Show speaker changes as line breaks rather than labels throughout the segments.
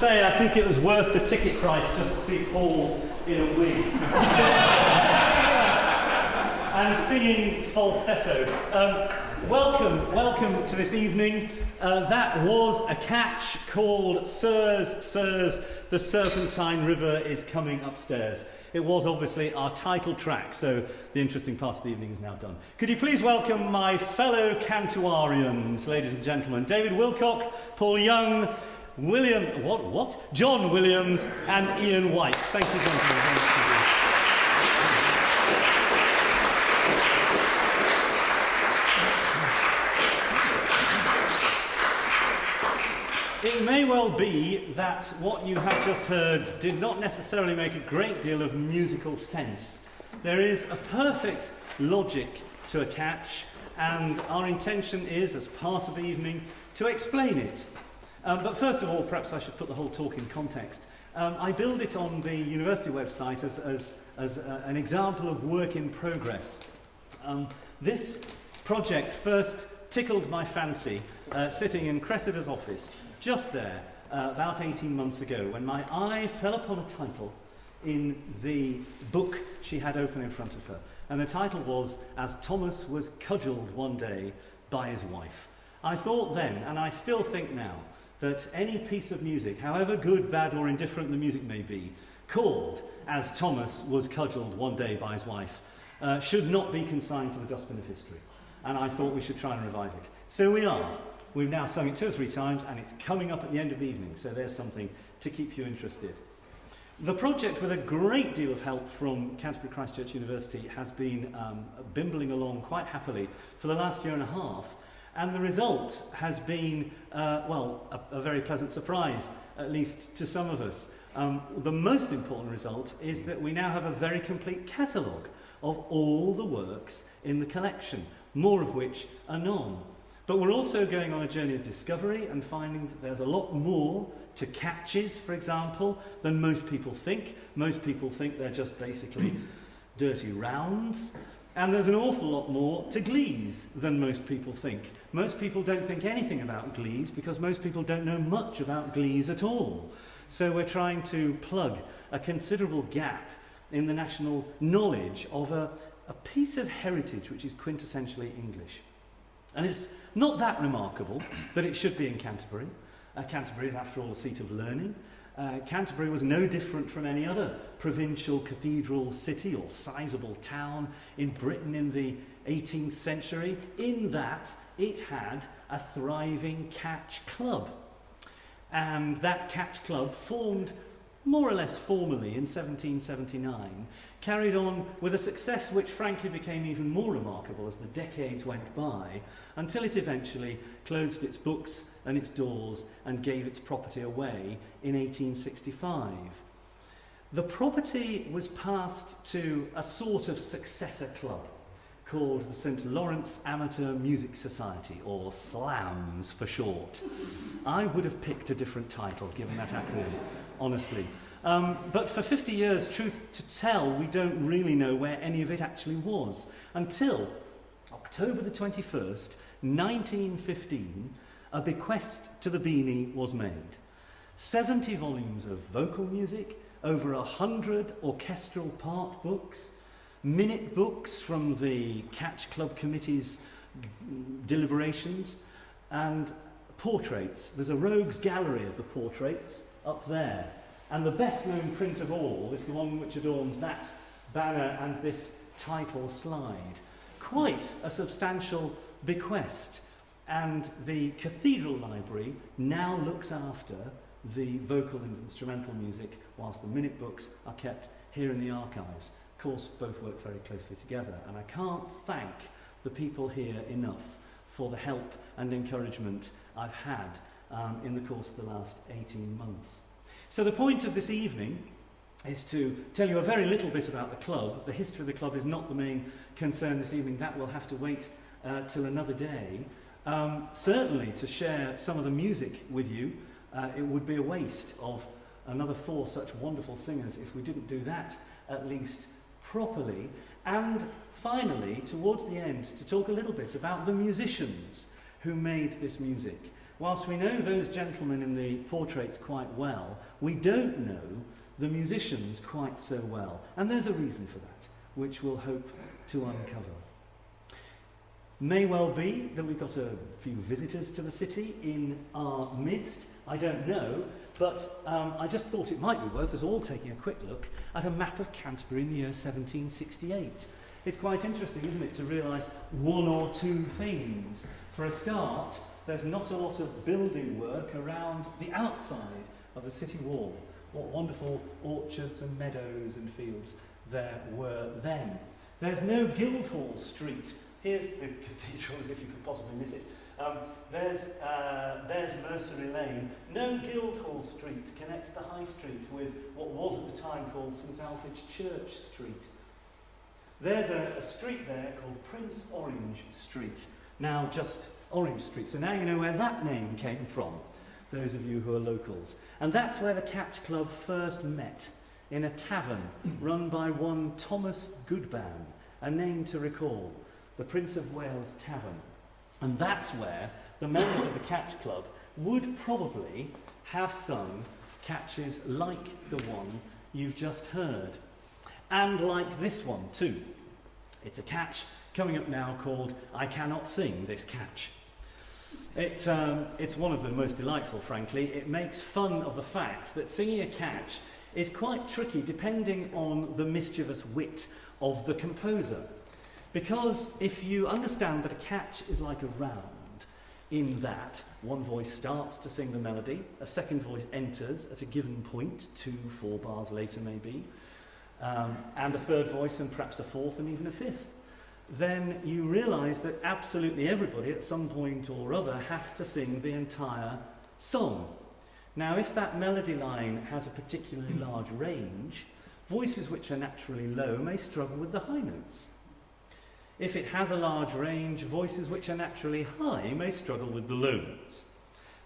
say I think it was worth the ticket price just to see Paul in a wig. And singing falsetto. Welcome to this evening. That was a catch called Sirs, Sirs, the Serpentine River is Coming Upstairs. It was obviously our title track, so the interesting part of the evening is now done. Could you please welcome my fellow Cantuarians, ladies and gentlemen, David Wilcock, Paul Young, John Williams and Ian White. Thank you, gentlemen. It may well be that what you have just heard did not necessarily make a great deal of musical sense. There is a perfect logic to a catch, and our intention is, as part of the evening, to explain it. But first of all, perhaps I should put the whole talk in context. I build it on the university website as an example of work in progress. This project first tickled my fancy sitting in Cressida's office, just there, about 18 months ago, when my eye fell upon a title in the book she had open in front of her. And the title was, As Thomas Was Cudgelled One Day by His Wife. I thought then, and I still think now, that any piece of music, however good, bad or indifferent the music may be, called As Thomas Was Cudgelled One Day by His Wife, should not be consigned to the dustbin of history. And I thought we should try and revive it. So we are. We've now sung it 2 or 3 times, and it's coming up at the end of the evening, so there's something to keep you interested. The project, with a great deal of help from Canterbury Christchurch University, has been bimbling along quite happily for the last year and a half, and the result has been, a very pleasant surprise, at least to some of us. The most important result is that we now have a very complete catalogue of all the works in the collection, more of which anon. But we're also going on a journey of discovery and finding that there's a lot more to catches, for example, than most people think. Most people think they're just basically dirty rounds. And there's an awful lot more to glees than most people think. Most people don't think anything about glees because most people don't know much about glees at all. So we're trying to plug a considerable gap in the national knowledge of a piece of heritage which is quintessentially English. And it's not that remarkable that it should be in Canterbury. Canterbury is, after all, a seat of learning. Canterbury was no different from any other provincial cathedral city or sizable town in Britain in the 18th century, in that it had a thriving catch club. And that catch club, formed more or less formally in 1779, carried on with a success which frankly became even more remarkable as the decades went by, until it eventually closed its books and its doors and gave its property away in 1865. The property was passed to a sort of successor club called the St. Lawrence Amateur Music Society, or SLAMS for short. I would have picked a different title given that acronym, honestly. But for 50 years, truth to tell, we don't really know where any of it actually was, until October the 21st, 1915, a bequest to the Beanie was made. 70 volumes of vocal music, over 100 orchestral part books, minute books from the Catch Club Committee's deliberations, and portraits. There's a rogues gallery of the portraits up there. And the best known print of all is the one which adorns that banner and this title slide. Quite a substantial bequest. And the Cathedral Library now looks after the vocal and instrumental music, whilst the minute books are kept here in the archives. Of course, both work very closely together, and I can't thank the people here enough for the help and encouragement I've had in the course of the last 18 months. So the point of this evening is to tell you a very little bit about the club. The history of the club is not the main concern this evening. That will have to wait till another day. Certainly to share some of the music with you. It would be a waste of another 4 such wonderful singers if we didn't do that at least properly. And finally, towards the end, to talk a little bit about the musicians who made this music. Whilst we know those gentlemen in the portraits quite well, we don't know the musicians quite so well. And there's a reason for that, which we'll hope to uncover. May well be that we've got a few visitors to the city in our midst. I don't know, but I just thought it might be worth us all taking a quick look at a map of Canterbury in the year 1768. It's quite interesting, isn't it, to realise one or two things. For a start, there's not a lot of building work around the outside of the city wall. What wonderful orchards and meadows and fields there were then. There's no Guildhall Street. Here's the cathedral as if you could possibly miss it. There's Mercery Lane. No Guildhall Street connects the High Street with what was at the time called St Alfred's Church Street. There's a street there called Prince Orange Street, now just Orange Street. So now you know where that name came from, those of you who are locals. And that's where the Catch Club first met, in a tavern run by one Thomas Goodban, a name to recall, the Prince of Wales Tavern. And that's where the members of the Catch Club would probably have sung catches like the one you've just heard. And like this one too. It's a catch coming up now called I Cannot Sing This Catch. It's one of the most delightful, frankly. It makes fun of the fact that singing a catch is quite tricky depending on the mischievous wit of the composer. Because if you understand that a catch is like a round, in that one voice starts to sing the melody, a second voice enters at a given point, 2-4 bars later maybe, and a third voice and perhaps a fourth and even a fifth, then you realise that absolutely everybody at some point or other has to sing the entire song. Now, if that melody line has a particularly large range, voices which are naturally low may struggle with the high notes. If it has a large range, voices which are naturally high may struggle with the low notes.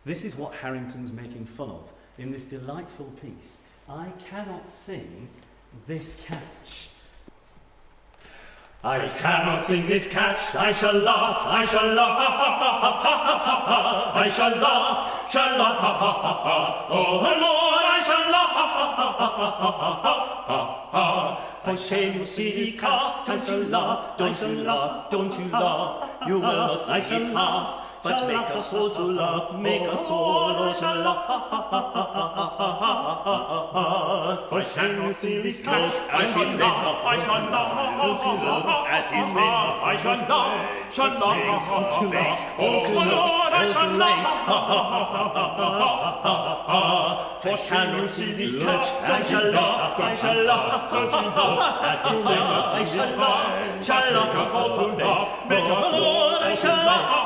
This is what Harrington's making fun of in this delightful piece. I cannot sing this catch.
I cannot sing this catch, I shall laugh, I shall laugh, I shall laugh, oh Lord, I shall laugh. For shame you silly cat, don't you laugh, don't you laugh, don't you laugh, you will not sing it half. But make us all to laugh, make us all to laugh. For shame you see this catch at his face, I shall laugh at his face, I shall laugh, oh Lord, I shall laugh. For shame you see this catch, I shall laugh at his face, I shall laugh, us all to laugh, make us all, I shall laugh.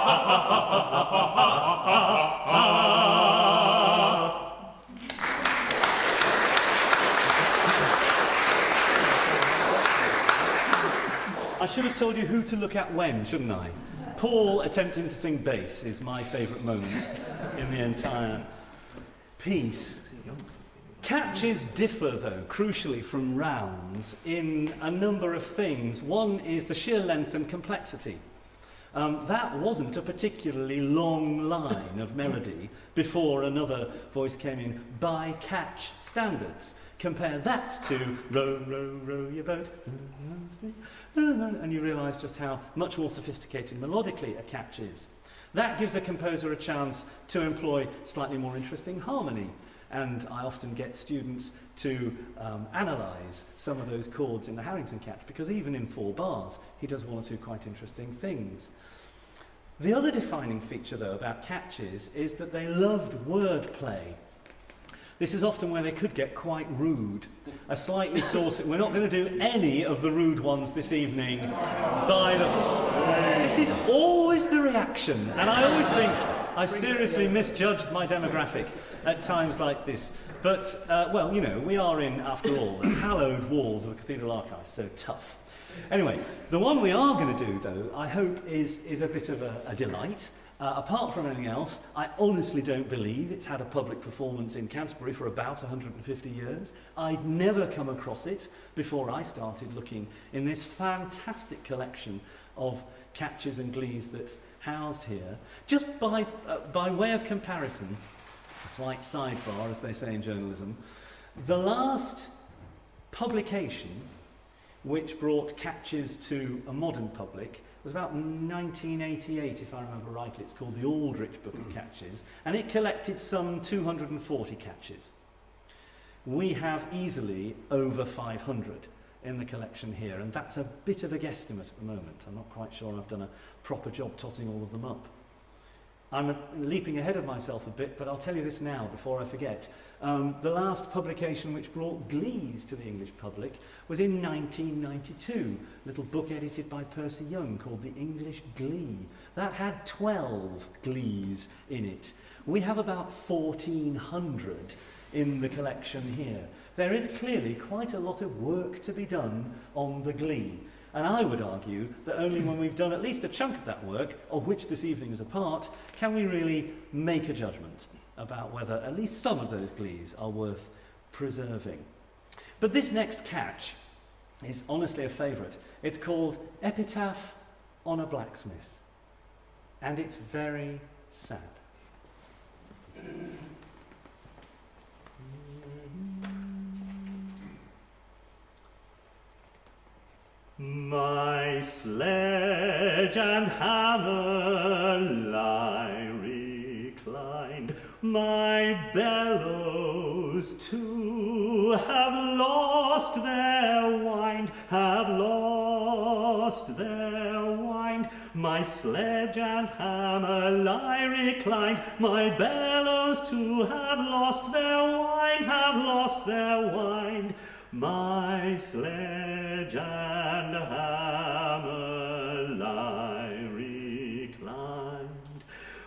I should have told you who to look at when, shouldn't I? Paul attempting to sing bass is my favourite moment in the entire piece. Catches differ, though, crucially from rounds in a number of things. One is the sheer length and complexity. That wasn't a particularly long line of melody before another voice came in by catch standards. Compare that to row, row, row your boat, and you realise just how much more sophisticated melodically a catch is. That gives a composer a chance to employ slightly more interesting harmony, and I often get students to analyse some of those chords in the Harrington catch, because even in 4 bars he does one or two quite interesting things. The other defining feature, though, about catches is that they loved wordplay. This is often where they could get quite rude. A slightly saucy... We're not going to do any of the rude ones this evening. This is always the reaction, and I always think I've seriously misjudged my demographic at times like this. But, well, you know, we are in, after all, the hallowed walls of the Cathedral Archives, so tough. Anyway, the one we are going to do, though, I hope is a bit of a delight. Apart from anything else, I honestly don't believe it's had a public performance in Canterbury for about 150 years. I'd never come across it before I started looking in this fantastic collection of catches and glees that's housed here. Just by way of comparison, a slight sidebar, as they say in journalism, the last publication which brought catches to a modern public was about 1988, if I remember rightly. It's called the Aldrich Book of Catches, and it collected some 240 catches. We have easily over 500 in the collection here, and that's a bit of a guesstimate at the moment. I'm not quite sure I've done a proper job totting all of them up. I'm leaping ahead of myself a bit, but I'll tell you this now before I forget. The last publication which brought glees to the English public was in 1992, a little book edited by Percy Young called The English Glee. That had 12 glees in it. We have about 1,400 in the collection here. There is clearly quite a lot of work to be done on the glee. And I would argue that only when we've done at least a chunk of that work, of which this evening is a part, can we really make a judgment about whether at least some of those glees are worth preserving. But this next catch is honestly a favourite. It's called Epitaph on a Blacksmith. And it's very sad. My sledge and hammer lie reclined, my bellows too have lost their wind, have lost their wind. My sledge and hammer lie reclined, my bellows too have lost their wind, have lost their wind. My sledge and hammer lie reclined,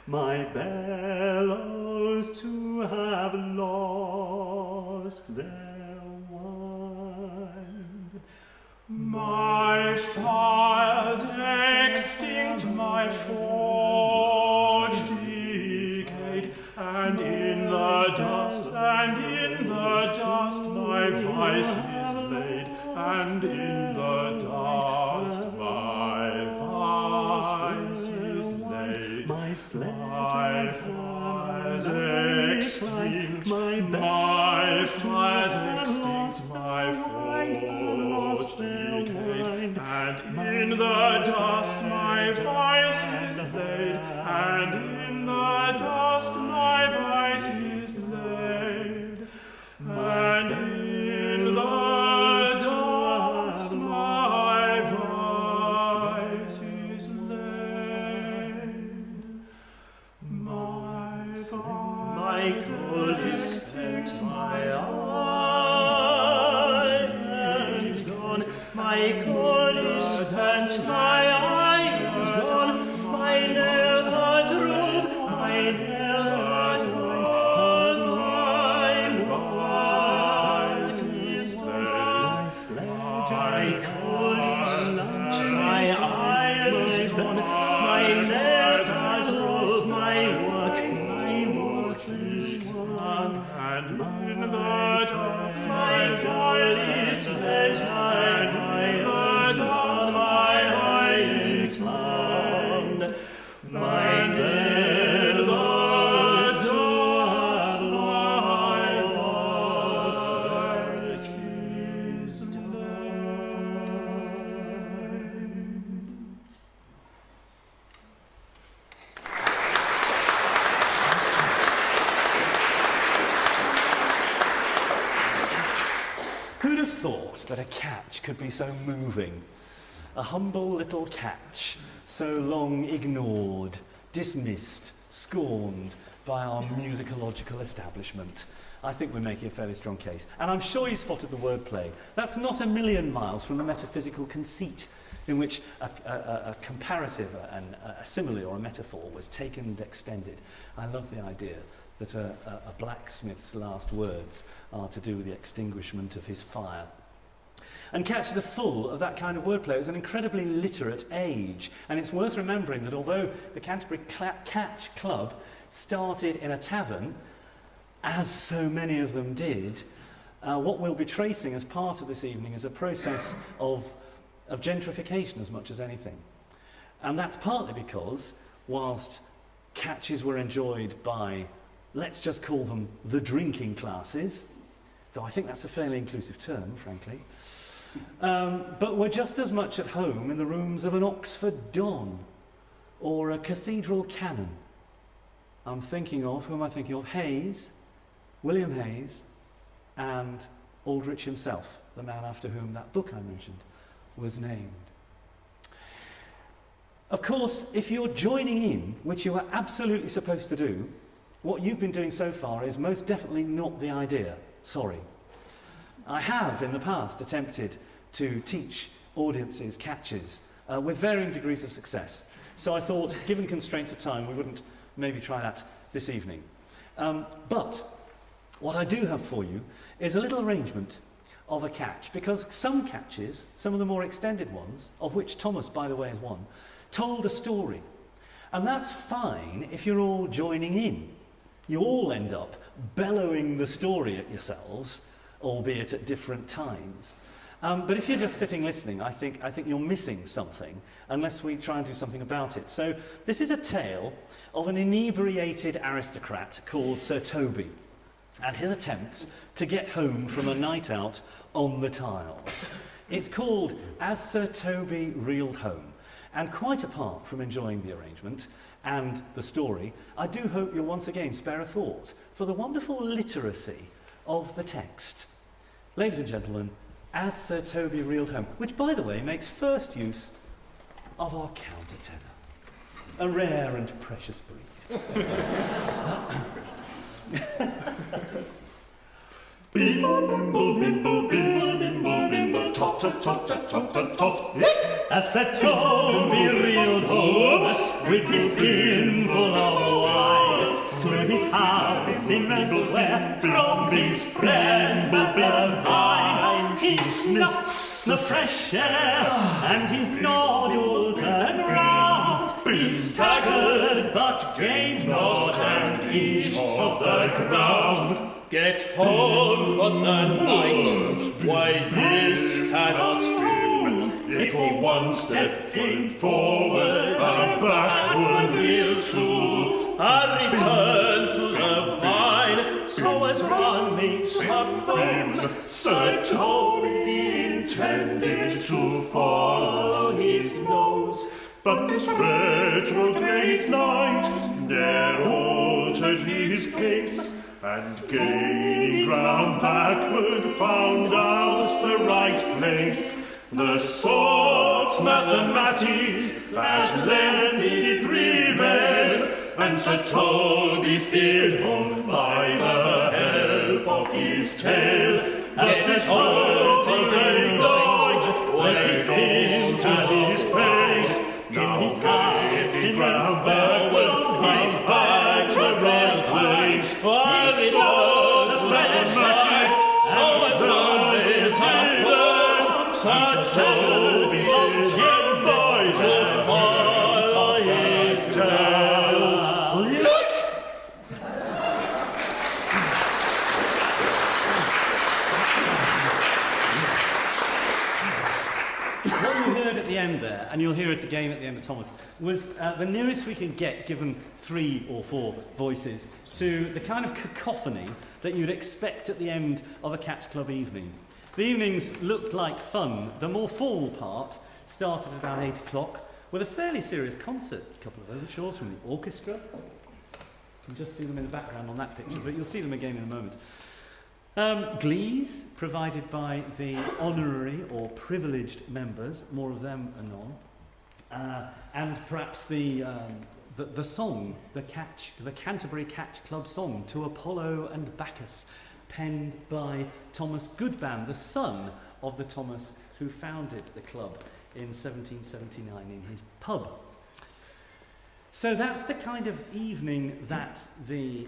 my bellows too have lost their wind. My fire's extinct, my forge decayed, and in the dust, my vice is laid, and in the dust my vice is laid. My fire's extinct, my fire's extinct, my forge decayed, and in the dust my vice is laid, and in the dust my vice is laid, and in the dust my vice is laid. My gold is spent, my iron's gone. My gold is spent, my iron's gone. My nails are drove, my nails are drove. My coal is spent, my iron's gone, my nails are drove, my work is gone, and in the dust my coal is spent, and in the dust my iron's gone, my nails are dust, my work is Who'd have thought that a catch could be so moving? A humble little catch, so long ignored, dismissed, scorned by our musicological establishment. I think we're making a fairly strong case. And I'm sure you spotted the wordplay. That's not a million miles from the metaphysical conceit in which a comparative, a simile or a metaphor was taken and extended. I love the idea that a blacksmith's last words are to do with the extinguishment of his fire. And catches are full of that kind of wordplay. It was an incredibly literate age, and it's worth remembering that although the Canterbury Catch Club started in a tavern, as so many of them did, what we'll be tracing as part of this evening is a process of gentrification as much as anything. And that's partly because, whilst catches were enjoyed by, let's just call them the drinking classes, though I think that's a fairly inclusive term, frankly, but were just as much at home in the rooms of an Oxford Don or a cathedral canon. Who am I thinking of? Hayes, William Hayes, and Aldrich himself, the man after whom that book I mentioned was named. Of course, if you're joining in, which you are absolutely supposed to do, what you've been doing so far is most definitely not the idea. Sorry. I have, in the past, attempted to teach audiences catches with varying degrees of success. So I thought, given constraints of time, we wouldn't maybe try that this evening. But what I do have for you is a little arrangement of a catch, because some catches, some of the more extended ones, of which Thomas, by the way, is one, told a story. And that's fine if you're all joining in. You all end up bellowing the story at yourselves, albeit at different times. But if you're just sitting listening, I think you're missing something, unless we try and do something about it. So this is a tale of an inebriated aristocrat called Sir Toby, and his attempts to get home from a night out on the tiles. It's called As Sir Toby Reeled Home, and quite apart from enjoying the arrangement and the story, I do hope you'll once again spare a thought for the wonderful literacy of the text. Ladies and gentlemen, As Sir Toby Reeled Home, which, by the way, makes first use of our counter-tenor, a rare and precious breed.
Bimbo, bimbo, bimbo, bimbo, bimbo, tot, tot, tot, tot, tot, tot, tot.
As Sir Toby reeled home with his skin full of wine to his house in the square from his friends at the vine, he snuffed the fresh air and his nodule turned round. He staggered but gained not an inch of the ground.
Get home, quoth the knight, why this cannot do. If for one step going forward, and backward will too. I return to the vine, so as one may suppose, Sir Toby intended to follow his nose. But this retrograde knight ne'er altered his pace, and gaining ground backward found out the right place. The sword's mathematics at length did prevail, and Sir Toby steered home by the help of his tail. As Sir Toby knight went into his pace, now gaining ground backward, he's back to the real place. I return to mathematics, so as one is upward, Sir Toby's watching by to follow his tail. Look!
What you heard at the end there, and you'll hear it again at the end of Thomas, was the nearest we can get, given 3 or 4 voices, to the kind of cacophony that you'd expect at the end of a catch club evening. The evenings looked like fun. The more formal part started at about 8 o'clock with a fairly serious concert, a couple of overtures from the orchestra. You can just see them in the background on that picture, but you'll see them again in a moment. Glees provided by the honorary or privileged members, more of them anon, and perhaps the song, the Canterbury Catch Club song, To Apollo and Bacchus, penned by Thomas Goodban, the son of the Thomas who founded the club in 1779 in his pub. So that's the kind of evening that the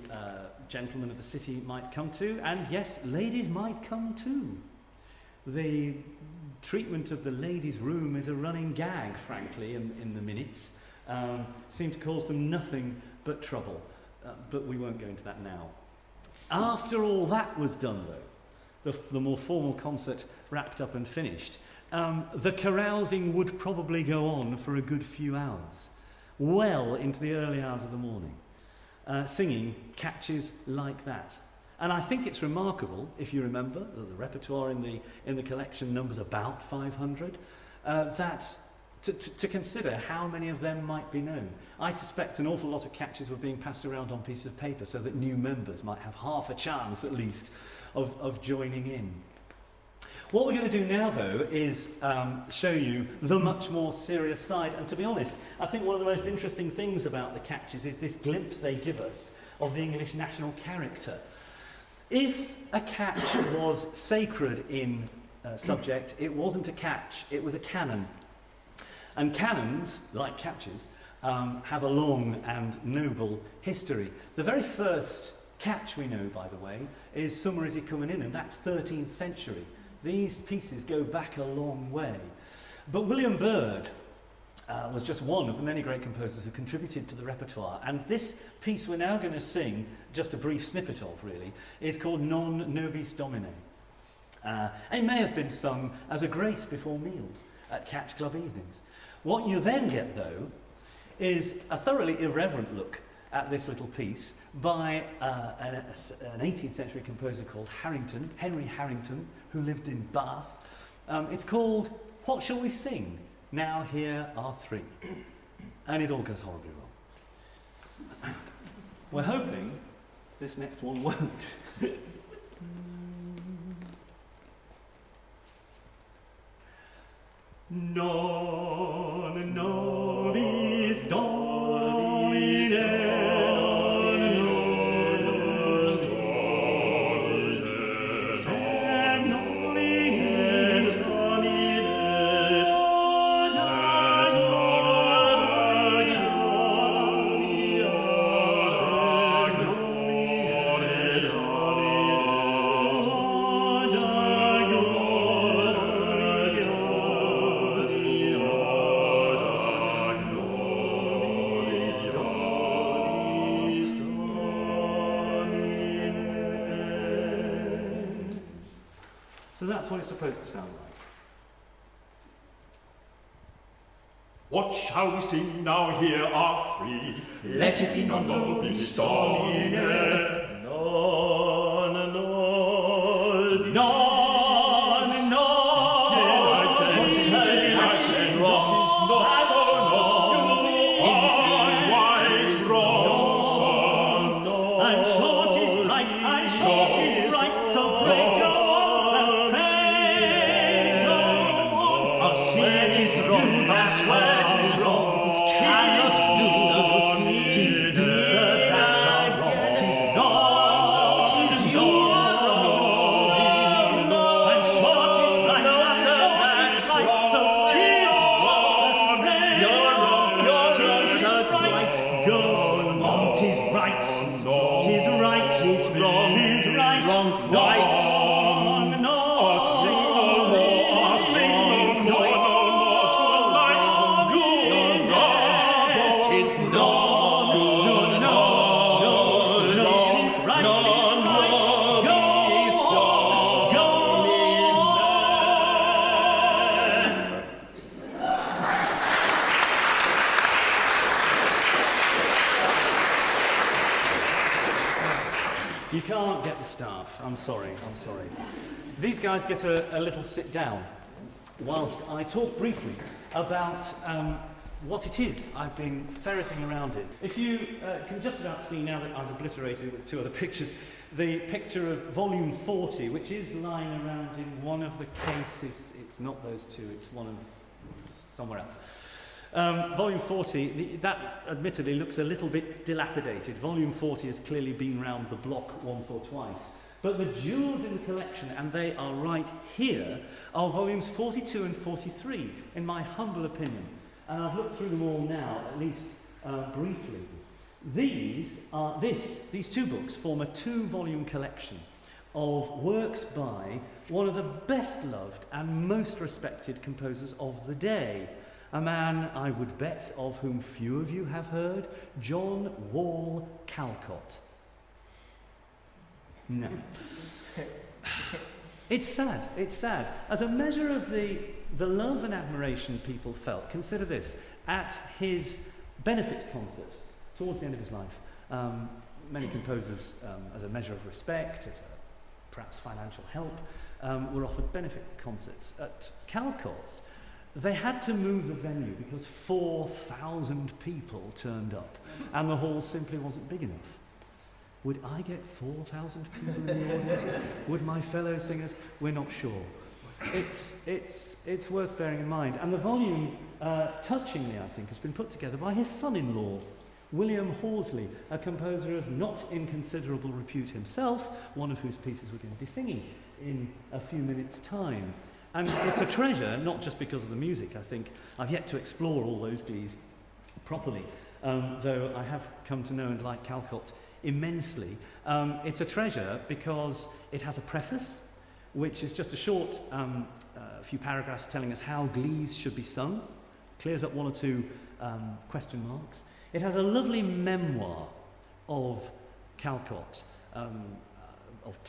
gentlemen of the city might come to, and yes, ladies might come too. The treatment of the ladies' room is a running gag, frankly, in the minutes. Seemed to cause them nothing but trouble, but we won't go into that now. After all that was done, though, the more formal concert wrapped up and finished, the carousing would probably go on for a good few hours, well into the early hours of the morning, singing catches like that. And I think it's remarkable, if you remember, that the repertoire in the collection numbers about 500, to consider how many of them might be known. I suspect an awful lot of catches were being passed around on pieces of paper so that new members might have half a chance, at least, of joining in. What we're going to do now, though, is show you the much more serious side. And to be honest, I think one of the most interesting things about the catches is this glimpse they give us of the English national character. If a catch was sacred in subject, it wasn't a catch, it was a canon. And canons, like catches, have a long and noble history. The very first catch we know, by the way, is Summer Is He Coming In, and that's 13th century. These pieces go back a long way. But William Byrd was just one of the many great composers who contributed to the repertoire. And this piece we're now going to sing, just a brief snippet of really, is called Non Nobis Domine. It may have been sung as a grace before meals at Catch Club evenings. What you then get, though, is a thoroughly irreverent look at this little piece by an 18th century composer called Henry Harrington, who lived in Bath. It's called What Shall We Sing? Now Here Are Three. And it all goes horribly wrong. We're hoping this next one won't. Non nobis domine. So that's what it's supposed to sound like.
What shall we sing now? Here are three.
Let it be non nobis domine. Non nobis. Non nobis. What is not so not white wrong.
And short is right, and short is right, so pray go on, pray go on.
I'll swear 'tis wrong, I'll swear 'tis wrong. It cannot be so. 'Tis these that are wrong. 'Tis not, 'tis yours wrong.
And short is right, and short is right, so 'tis wrong.
You're wrong, so right.
Go on, 'tis right, 'tis right, 'tis wrong, 'tis right,
Wrong, right.
You can't get the staff. I'm sorry. These guys get a little sit down whilst I talk briefly about what it is I've been ferreting around it. If you can just about see now that I've obliterated with two other pictures, the picture of volume 40, which is lying around in one of the cases. It's not those two, it's one of somewhere else. Volume 40, that admittedly looks a little bit dilapidated. Volume 40 has clearly been round the block once or twice. But the jewels in the collection, and they are right here, are volumes 42 and 43, in my humble opinion. And I've looked through them all now, at least briefly. These two books form a 2-volume collection of works by one of the best loved and most respected composers of the day. A man, I would bet, of whom few of you have heard, John Wall Callcott. No. It's sad, it's sad. As a measure of the love and admiration people felt, consider this, at his benefit concert towards the end of his life. Many composers, as a measure of respect, as perhaps financial help, were offered benefit concerts. At Calcott's, they had to move the venue because 4,000 people turned up and the hall simply wasn't big enough. Would I get 4,000 people in the audience? Would my fellow singers? We're not sure. It's worth bearing in mind. And the volume, touchingly, I think, has been put together by his son-in-law, William Horsley, a composer of not inconsiderable repute himself, one of whose pieces we're going to be singing in a few minutes' time. And it's a treasure, not just because of the music, I think. I've yet to explore all those glees properly, though I have come to know and like Calcott immensely. It's a treasure because it has a preface, which is just a short few paragraphs telling us how glees should be sung, clears up one or two question marks. It has a lovely memoir of Calcott,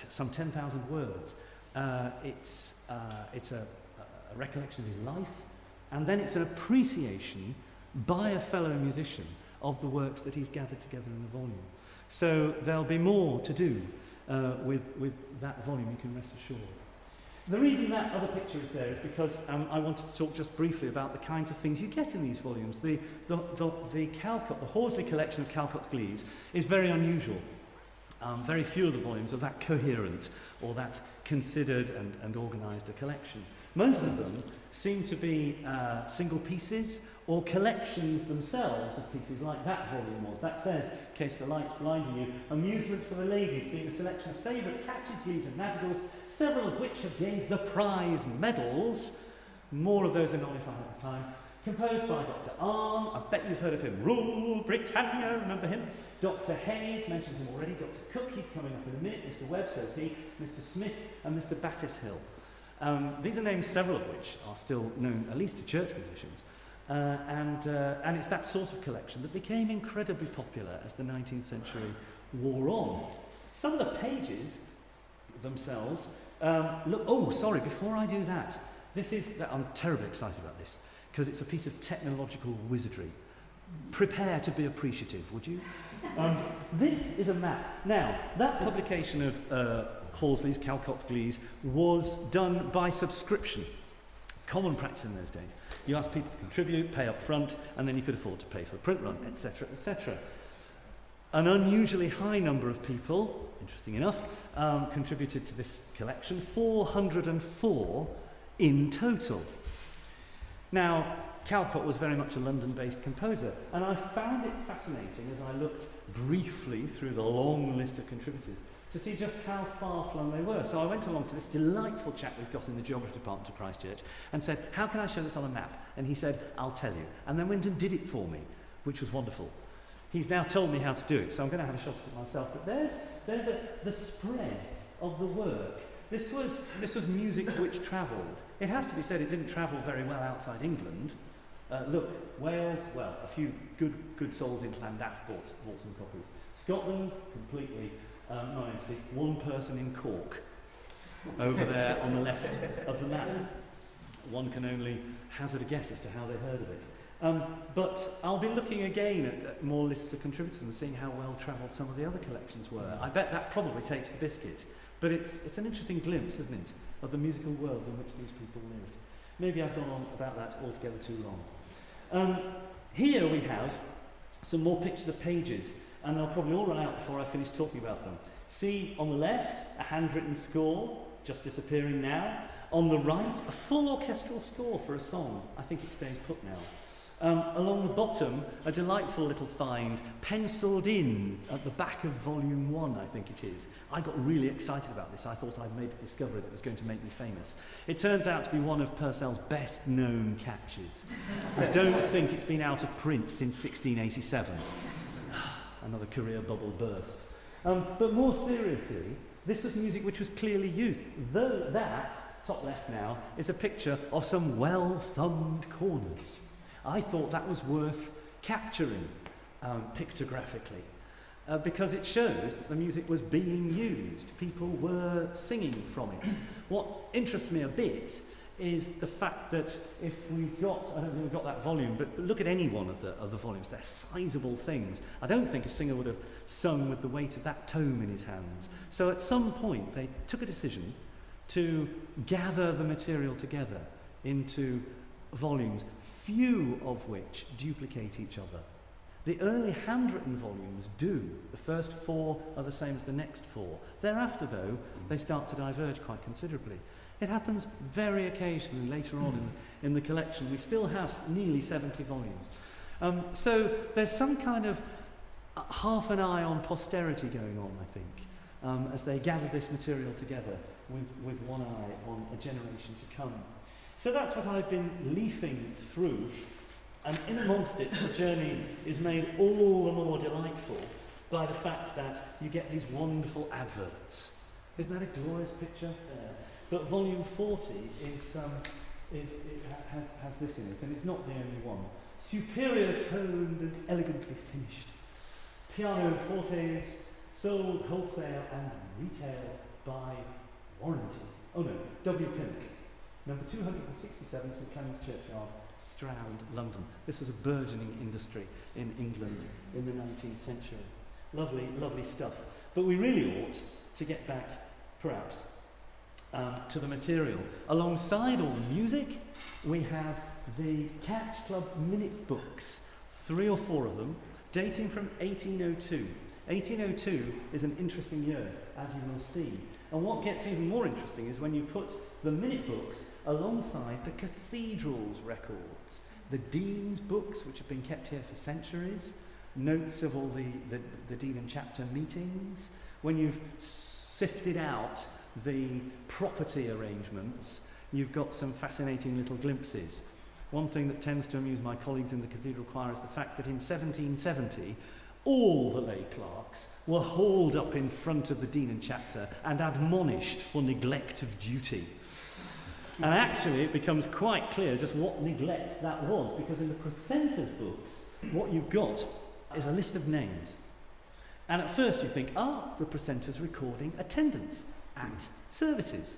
some 10,000 words. It's a recollection of his life, and then it's an appreciation by a fellow musician of the works that he's gathered together in the volume. So there'll be more to do with that volume, you can rest assured. The reason that other picture is there is because I wanted to talk just briefly about the kinds of things you get in these volumes. The Horsley collection of Calcott glees is very unusual. Very few of the volumes are that coherent or that considered and organised a collection. Most of them seem to be single pieces or collections themselves of pieces like that volume was. That says, in case the light's blinding you, amusement for the ladies being a selection of favourite catches, glees and madrigals, several of which have gained the prize medals. More of those are not if I have the time. Composed by Dr. Arm, I bet you've heard of him. Rule Britannia, remember him? Dr. Hayes, mentioned him already. Dr. Cook, he's coming up in a minute. Mr. Webb, says he. Mr. Smith and Mr. Battishill. These are names, several of which are still known, at least to church musicians. And it's that sort of collection that became incredibly popular as the 19th century wore on. Some of the pages themselves before I do that, I'm terribly excited about this, because it's a piece of technological wizardry. Prepare to be appreciative, would you? This is a map. Now, that publication of Horsley's, Calcott's Glees, was done by subscription. Common practice in those days. You asked people to contribute, pay up front, and then you could afford to pay for the print run, etc., etc. An unusually high number of people, interesting enough, contributed to this collection, 404 in total. Now, Calcott was very much a London-based composer, and I found it fascinating as I looked briefly through the long list of contributors to see just how far-flung they were. So I went along to this delightful chap we've got in the geography department of Christchurch and said, how can I show this on a map? And he said, I'll tell you. And then went and did it for me, which was wonderful. He's now told me how to do it, so I'm going to have a shot at it myself. But there's the spread of the work. This was music which travelled. It has to be said it didn't travel very well outside England. Look, Wales, well, a few good souls in Llandaff bought some copies. Scotland, completely non-entity. One person in Cork, over there on the left of the map. One can only hazard a guess as to how they heard of it. But I'll be looking again at more lists of contributors and seeing how well travelled some of the other collections were. I bet that probably takes the biscuit. But it's an interesting glimpse, isn't it, of the musical world in which these people lived. Maybe I've gone on about that altogether too long. Here we have some more pictures of pages, and they'll probably all run out before I finish talking about them. See, on the left, a handwritten score, just disappearing now. On the right, a full orchestral score for a song. I think it stays put now. Along the bottom, a delightful little find, penciled in at the back of volume 1, I think it is. I got really excited about this. I thought I'd made a discovery that was going to make me famous. It turns out to be one of Purcell's best known catches. I don't think it's been out of print since 1687. Another career bubble burst. But more seriously, this was music which was clearly used. Though that, top left now, is a picture of some well-thumbed corners. I thought that was worth capturing pictographically. because it shows that the music was being used. People were singing from it. What interests me a bit is the fact that if we've got, I don't think we've got that volume, but look at any one of the volumes, they're sizable things. I don't think a singer would have sung with the weight of that tome in his hands. So at some point they took a decision to gather the material together into volumes, few of which duplicate each other. The early handwritten volumes do. The first 4 are the same as the next 4. Thereafter, though, they start to diverge quite considerably. It happens very occasionally later on in the collection. We still have nearly 70 volumes. So there's some kind of half an eye on posterity going on, I think, as they gather this material together with one eye on a generation to come. So that's what I've been leafing through. And in amongst it, the journey is made all the more delightful by the fact that you get these wonderful adverts. Isn't that a glorious picture? But volume 40 has this in it, and it's not the only one. Superior toned and elegantly finished. Piano fortes sold wholesale and retail by warranty. Oh no, W. Pinnock, number 267, St Clement's Churchyard, Stroud, London. This was a burgeoning industry in England in the 19th century. Lovely, lovely stuff. But we really ought to get back, perhaps, to the material. Alongside all the music, we have the Catch Club minute books, 3 or 4 of them, dating from 1802. 1802 is an interesting year, as you will see. And what gets even more interesting is when you put the minute books alongside the cathedral's records, the dean's books, which have been kept here for centuries, notes of all the dean and chapter meetings. When you've sifted out the property arrangements, you've got some fascinating little glimpses. One thing that tends to amuse my colleagues in the cathedral choir is the fact that in 1770, all the lay clerks were hauled up in front of the dean and chapter and admonished for neglect of duty. And actually it becomes quite clear just what neglect that was, because in the precentor's books, what you've got is a list of names. And at first you think, the precentor's recording attendance at services.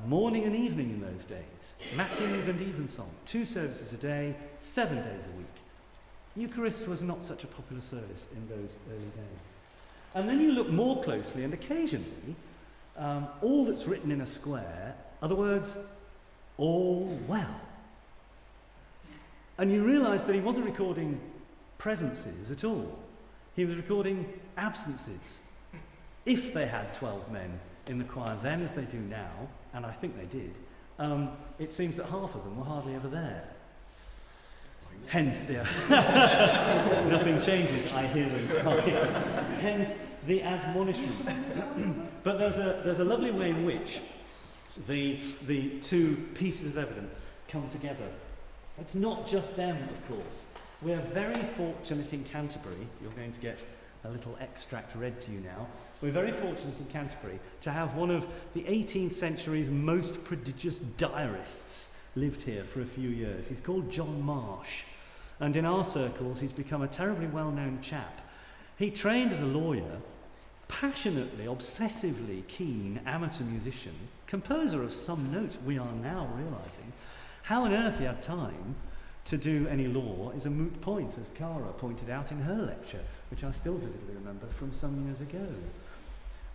Morning and evening in those days, matins and evensong, 2 services a day, 7 days a week. Eucharist was not such a popular service in those early days. And then you look more closely, and occasionally, all that's written in a square are the words, all well. And you realise that he wasn't recording presences at all. He was recording absences. If they had 12 men in the choir then, as they do now, and I think they did, it seems that half of them were hardly ever there. Hence the nothing changes, I hear them crying. Hence the admonishment. But there's a lovely way in which the 2 pieces of evidence come together. It's not just them, of course. We're very fortunate in Canterbury. You're going to get a little extract read to you now. We're very fortunate in Canterbury to have one of the 18th century's most prodigious diarists lived here for a few years. He's called John Marsh, and in our circles he's become a terribly well-known chap. He trained as a lawyer, passionately, obsessively keen amateur musician, composer of some note, we are now realising. How on earth he had time to do any law is a moot point, as Cara pointed out in her lecture, which I still vividly remember from some years ago.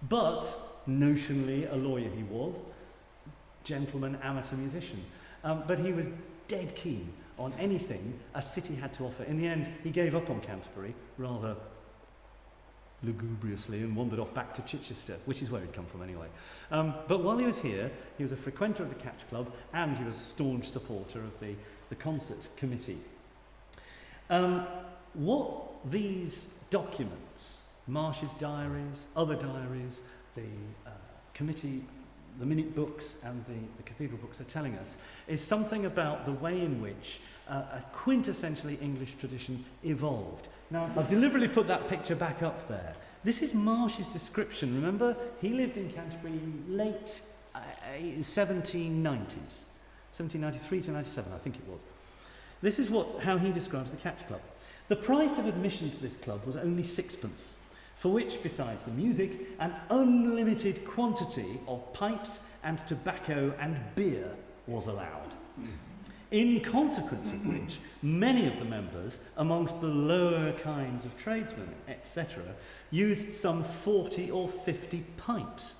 But notionally a lawyer he was, gentleman amateur musician. But he was dead keen on anything a city had to offer. In the end, he gave up on Canterbury rather lugubriously and wandered off back to Chichester, which is where he'd come from anyway. But while he was here, he was a frequenter of the Catch Club, and he was a staunch supporter of the concert committee. What these documents, Marsh's diaries, other diaries, the committee, the minute books and the cathedral books are telling us, is something about the way in which a quintessentially English tradition evolved. Now, I've deliberately put that picture back up there. This is Marsh's description. Remember, he lived in Canterbury late 1790s. 1793 to 97, I think it was. This is how he describes the Catch Club. The price of admission to this club was only 6pence, for which, besides the music, an unlimited quantity of pipes and tobacco and beer was allowed. In consequence of which, many of the members, amongst the lower kinds of tradesmen, etc., used some 40 or 50 pipes,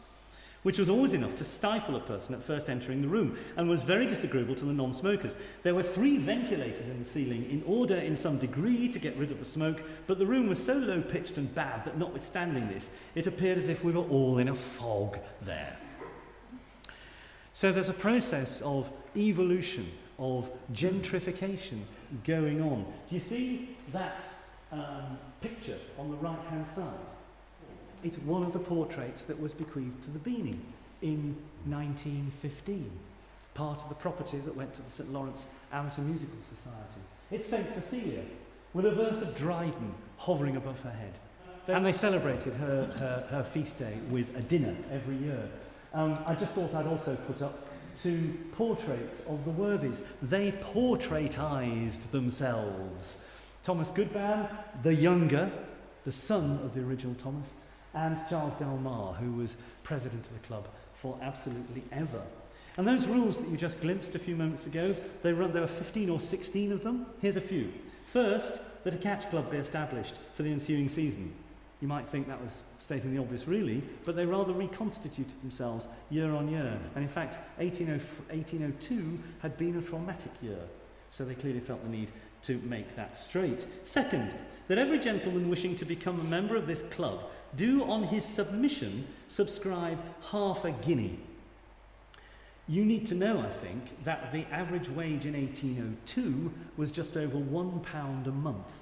which was always enough to stifle a person at first entering the room, and was very disagreeable to the non-smokers. There were 3 ventilators in the ceiling in order in some degree to get rid of the smoke, but the room was so low-pitched and bad that notwithstanding this, it appeared as if we were all in a fog there. So there's a process of evolution, of gentrification going on. Do you see that picture on the right-hand side? It's one of the portraits that was bequeathed to the Beanie in 1915, part of the property that went to the St Lawrence Amateur Musical Society. It's St Cecilia, with a verse of Dryden hovering above her head. And they celebrated her feast day with a dinner every year. I just thought I'd also put up 2 portraits of the worthies. They portraitized themselves. Thomas Goodban, the younger, the son of the original Thomas, and Charles Delmar, who was president of the club for absolutely ever. And those rules that you just glimpsed a few moments ago, there were 15 or 16 of them. Here's a few. First, that a catch club be established for the ensuing season. You might think that was stating the obvious, really, but they rather reconstituted themselves year on year. And in fact, 1802 had been a traumatic year, so they clearly felt the need to make that straight. Second, that every gentleman wishing to become a member of this club do on his submission subscribe half a guinea. You need to know, I think, that the average wage in 1802 was just over £1 a month.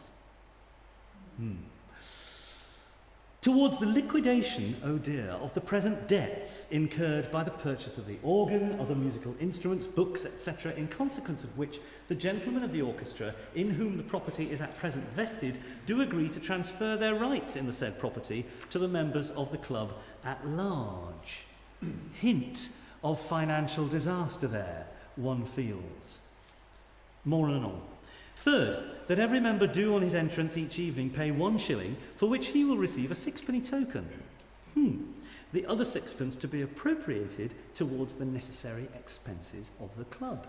Towards the liquidation, oh dear, of the present debts incurred by the purchase of the organ, other musical instruments, books, etc., in consequence of which the gentlemen of the orchestra, in whom the property is at present vested, do agree to transfer their rights in the said property to the members of the club at large. Hint of financial disaster there, one feels. More anon. Third, that every member do on his entrance each evening pay 1 shilling, for which he will receive a 6penny token. The other 6pence to be appropriated towards the necessary expenses of the club.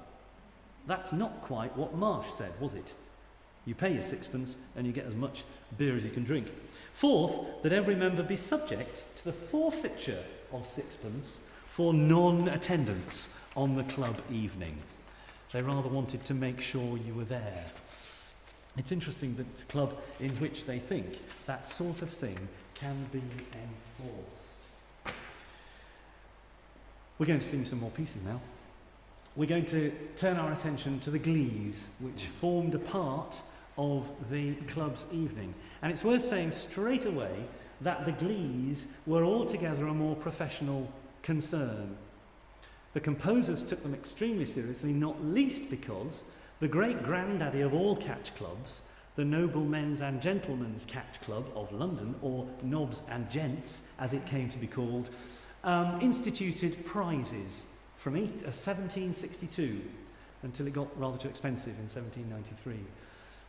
That's not quite what Marsh said, was it? You pay your 6pence and you get as much beer as you can drink. Fourth, that every member be subject to the forfeiture of 6pence for non-attendance on the club evening. They rather wanted to make sure you were there. It's interesting that it's a club in which they think that sort of thing can be enforced. We're going to sing some more pieces now. We're going to turn our attention to the glees, which formed a part of the club's evening. And it's worth saying straight away that the glees were altogether a more professional concern. The composers took them extremely seriously, not least because the great granddaddy of all catch clubs, the Noblemen's and Gentlemen's Catch Club of London, or Nobs and Gents, as it came to be called, instituted prizes from 1762 until it got rather too expensive in 1793.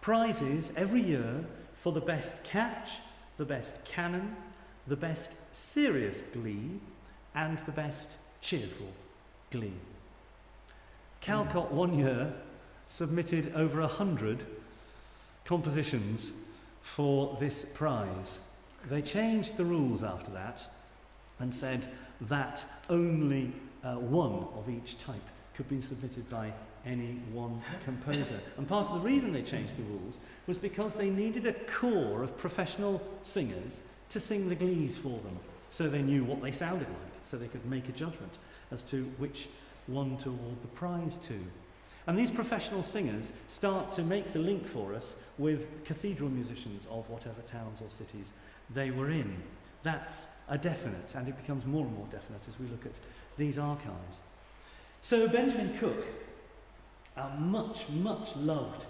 Prizes every year for the best catch, the best canon, the best serious glee, and the best cheerful glee. Calcott one year submitted over 100 compositions for this prize. They changed the rules after that and said that only one of each type could be submitted by any one composer. And part of the reason they changed the rules was because they needed a corps of professional singers to sing the glees for them, so they knew what they sounded like, so they could make a judgment as to which one to award the prize to. And these professional singers start to make the link for us with cathedral musicians of whatever towns or cities they were in. That's a definite, and it becomes more and more definite as we look at these archives. So Benjamin Cook, a much, much loved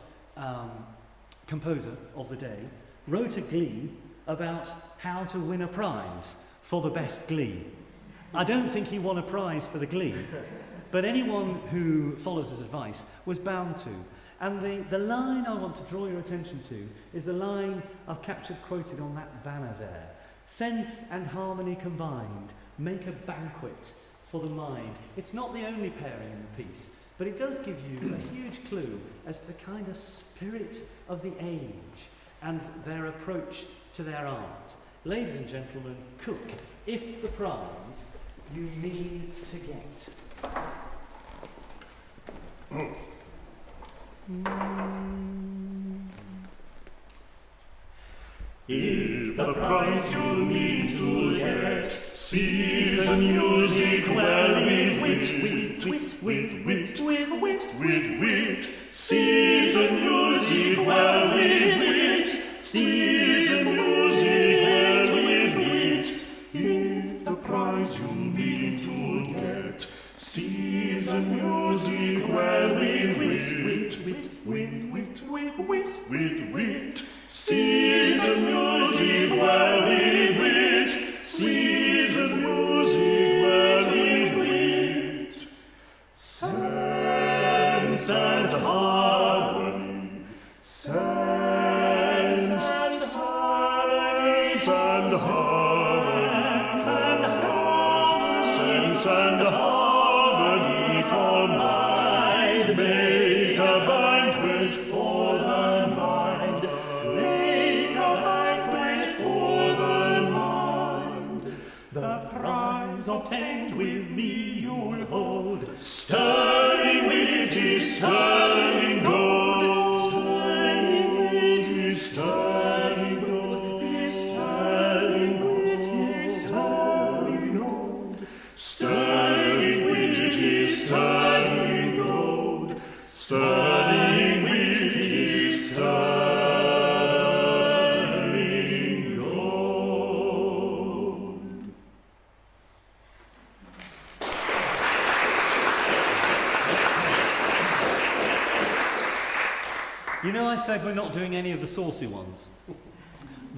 composer of the day, wrote a glee about how to win a prize for the best glee. I don't think he won a prize for the glee, but anyone who follows his advice was bound to. And the line I want to draw your attention to is the line I've captured quoted on that banner there, Sense and harmony combined make a banquet for the mind. It's not the only pairing in the piece, but it does give you a huge clue as to the kind of spirit of the age and their approach to their art. Ladies and gentlemen, Cook, if the prize you mean to get.
If the prize you mean to get, seize the music well with wit, with wit, seize the music well with wit, seize the music well with wit. If the prize you mean to get, seize the music well with wit, with wit, seize the music well with wit, seize the music well with wit. Sense and harmony, sense and harmony, sense and harmony combined make a banquet for the mind. Make a banquet for the mind. The prize obtained with me you'll hold. Sterling wit is sterling gold. Sterling wit is sterling gold. Sterling wit is sterling gold. Sterling wit is sterling gold. Sterling wit is sterling gold.
You know, I said we're not doing any of the saucy ones.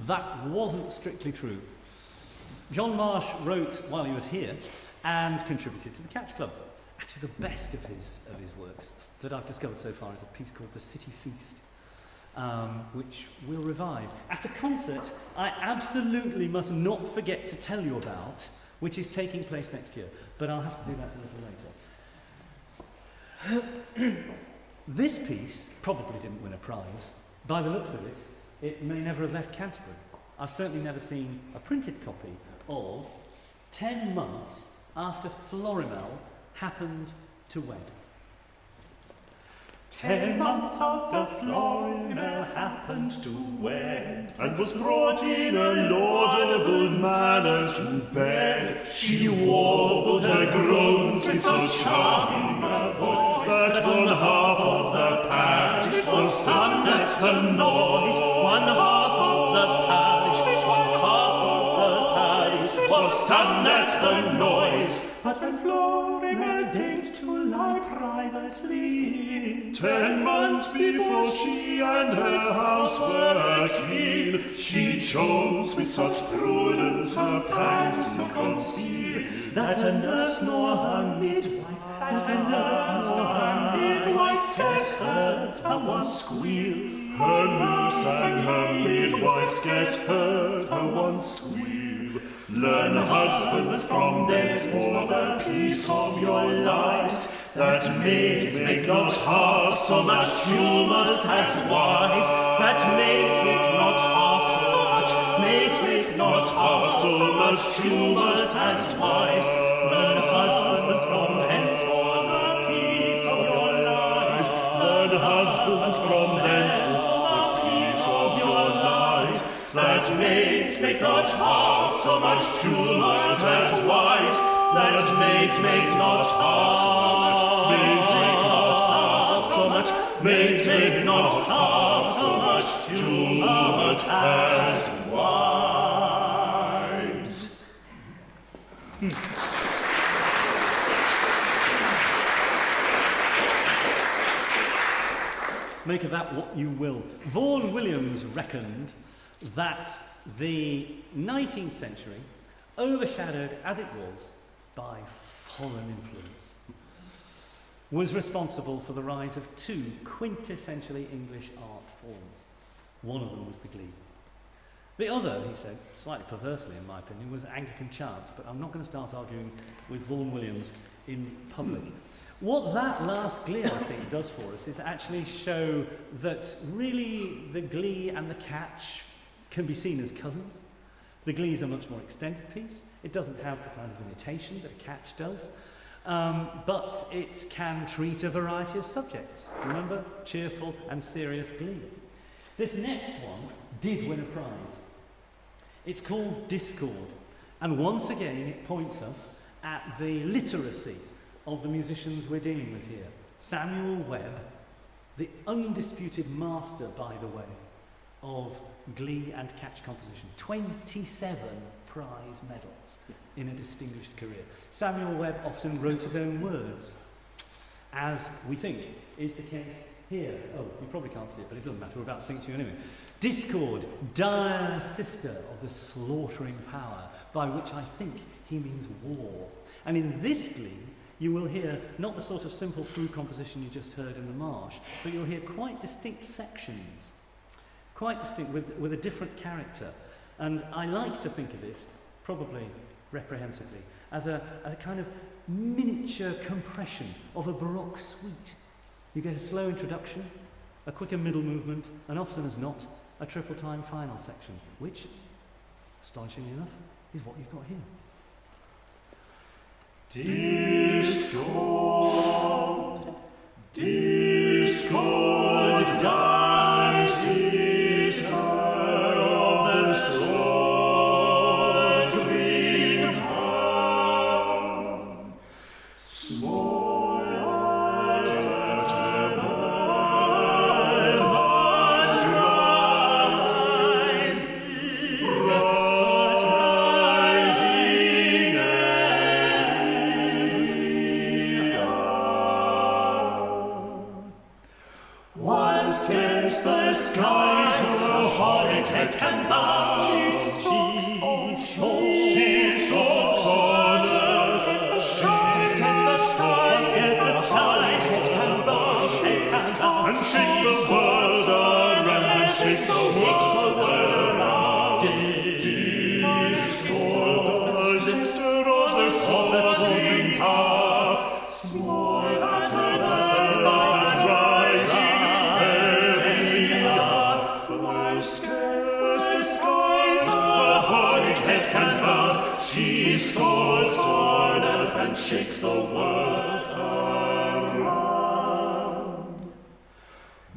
That wasn't strictly true. John Marsh wrote while he was here and contributed to the Catch Club. Actually, the best of his works that I've discovered so far is a piece called The City Feast, which we'll revive. At a concert I absolutely must not forget to tell you about, which is taking place next year, but I'll have to do that a little later. This piece probably didn't win a prize. By the looks of it, it may never have left Canterbury. I've certainly never seen a printed copy of 10 months after Florimel happened to wed.
10 months after Florimel happened to wed, and was brought in a laudable manner to bed, she warbled her groans with so charming a voice that one half of the parish was stunned at the noise. One half of the parish, one half of the parish was stunned at the noise. But when Florimel deigned to lie privately, 10 months before she and her house were keen, she chose with such prudence her pangs to conceal, that a nurse nor her midwife, scarce heard her once squeal. Her nurse and her midwife scarce heard her once squeal. Learn, husbands, from thence for the peace of your lives, that maids make not half so much tumult as wives, that maids make not half so much, maids make not half so much tumult as wives. Learn, husbands, from thence for the peace of your lives, learn, husbands, from thence for the peace of your lives, that maids make not half so much tumult as wives, that maids make not half so much, maids make not half so much, maids make not half so much tumult as wives.
Make of that what you will. Vaughan Williams reckoned that the 19th century, overshadowed as it was by foreign influence, was responsible for the rise of two quintessentially English art forms. One of them was the glee. The other, he said, slightly perversely in my opinion, was Anglican chant, but I'm not going to start arguing with Vaughan Williams in public. What that last glee, I think, does for us is actually show that really the glee and the catch can be seen as cousins. The glee is a much more extended piece. It doesn't have the kind of limitation that a catch does, but it can treat a variety of subjects. Remember, cheerful and serious glee. This next one did win a prize. It's called Discord, and once again it points us at the literacy of the musicians we're dealing with here. Samuel Webb, the undisputed master, by the way, of glee and catch composition. 27 prize medals in a distinguished career. Samuel Webb often wrote his own words, as we think is the case here. Oh, you probably can't see it, but it doesn't matter. We're about to sing to you anyway. Discord, dire sister of the slaughtering power, by which I think he means war. And in this glee, you will hear not the sort of simple through composition you just heard in the Marsh, but you'll hear quite distinct sections, quite distinct with a different character. And I like to think of it, probably reprehensibly, as a kind of miniature compression of a Baroque suite. You get a slow introduction, a quicker middle movement, and often as not, a triple time final section, which, astonishingly enough, is what you've got here.
Discord, discord, dire sister of the slaughtering power, small at a bird, but rising every hour. Once against the skies her horrid head can bow, she stalks on earth, she against the skies her horrid head can bow, and shakes the world around, and shakes the world around. Discord, sister of the slaughtering power, small at a bird, but rising every hour. Once against the skies her horrid head can bow, she stalks on earth and shakes the world around.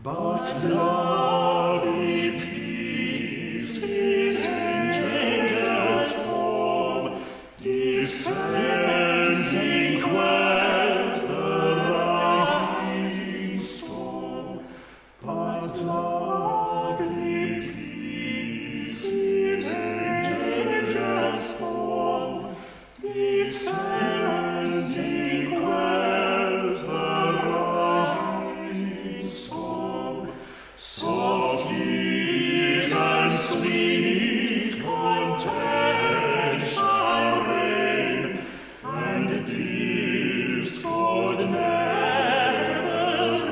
But lovely peace is in changeless form, descends and quells the rising storm. But lovely peace is in changeless form, descends and quells the rising storm. Soft ease and sweet content shall reign, and discord never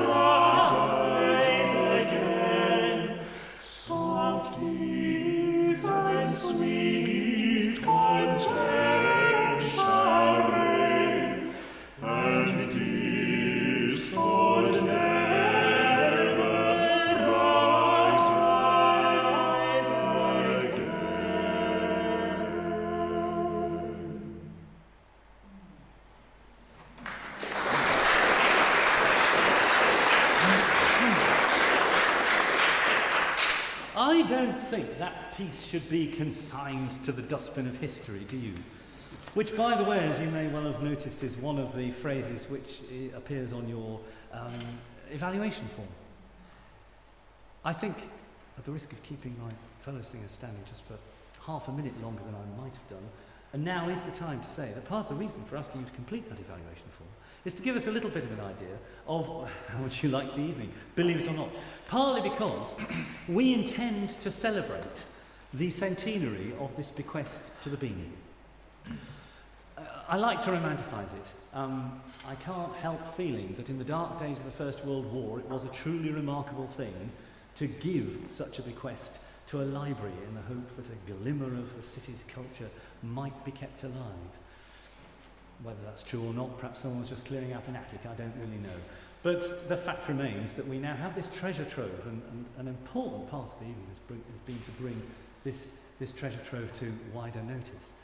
rise again. Soft ease and sweet content shall reign, and discord never rise again.
I don't think that piece should be consigned to the dustbin of history, do you? Which, by the way, as you may well have noticed, is one of the phrases which appears on your evaluation form. I think, at the risk of keeping my fellow singers standing just for half a minute longer than I might have done, and now is the time to say that part of the reason for asking you to complete that evaluation form is to give us a little bit of an idea of how would you like the evening, believe it or not. Partly because we intend to celebrate the centenary of this bequest to the Beanie. I like to romanticise it. I can't help feeling that in the dark days of the First World War it was a truly remarkable thing to give such a bequest to a library in the hope that a glimmer of the city's culture might be kept alive. Whether that's true or not, perhaps someone's just clearing out an attic, I don't really know. But the fact remains that we now have this treasure trove, and an important part of the evening has been to bring this treasure trove to wider notice.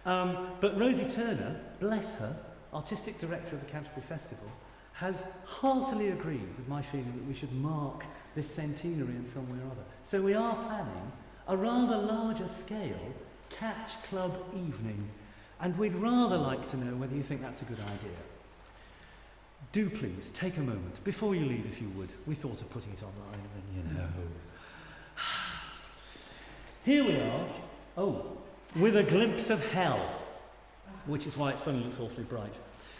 But Rosie Turner, bless her, artistic director of the Canterbury Festival, has heartily agreed with my feeling that we should mark this centenary in some way or other. So we are planning a rather larger scale Catch Club evening, and we'd rather like to know whether you think that's a good idea. Do please take a moment, before you leave if you would. We thought of putting it online and then, you know. Here we are, with a glimpse of hell, which is why it suddenly looks awfully bright.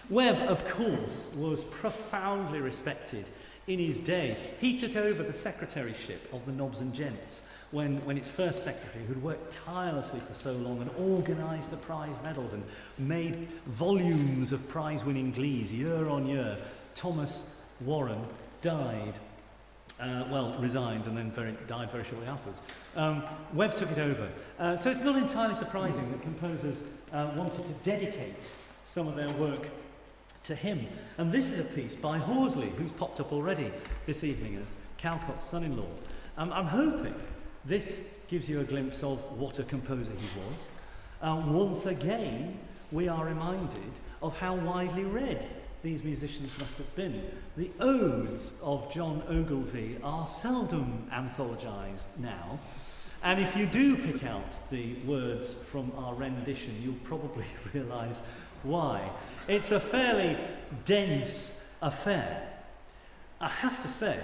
Webb, of course, was profoundly respected in his day. He took over the secretaryship of the Knobs and Gents when its first secretary, who'd worked tirelessly for so long and organised the prize medals and made volumes of prize-winning glees year on year. Thomas Warren died, resigned and then died very shortly afterwards. Webb took it over. So it's not entirely surprising that composers wanted to dedicate some of their work to him. And this is a piece by Horsley, who's popped up already this evening as Calcott's son-in-law. I'm hoping this gives you a glimpse of what a composer he was. Once again, we are reminded of how widely read these musicians must have been. The odes of John Ogilvy are seldom anthologised now, and if you do pick out the words from our rendition, you'll probably realise why. It's a fairly dense affair. I have to say,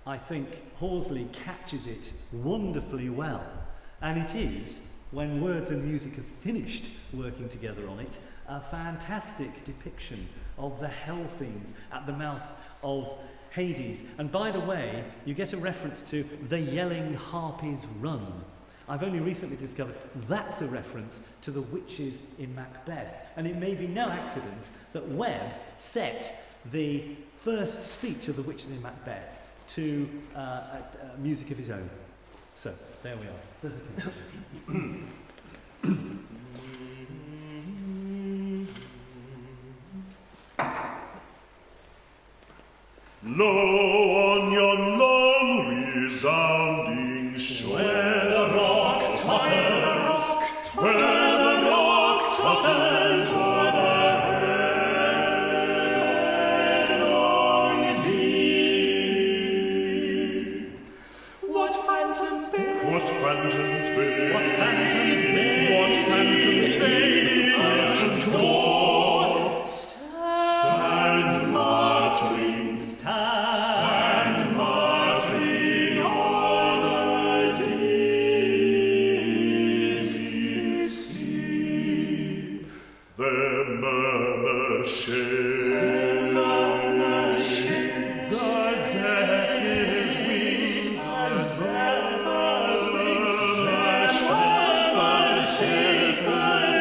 I think Horsley catches it wonderfully well, and it is, when words and music have finished working together on it, a fantastic depiction of the hell fiends at the mouth of Hades. And by the way, you get a reference to the yelling harpies run. I've only recently discovered that's a reference to the witches in Macbeth. And it may be no accident that Webb set the first speech of the witches in Macbeth to music of his own. So, there we are. There's a connection.
Lo, on yon long resounding shore, where the rock totters, where the rock totters o'er the headlong deep. What phantoms bear, what phantoms bear, what phantoms bear, what phantoms bear, phantom tore, stand martyring, stand martyring o'er the dizzy sea. Their murmur shake, the zephyr's wings, the zephyr's wings, the shakes, the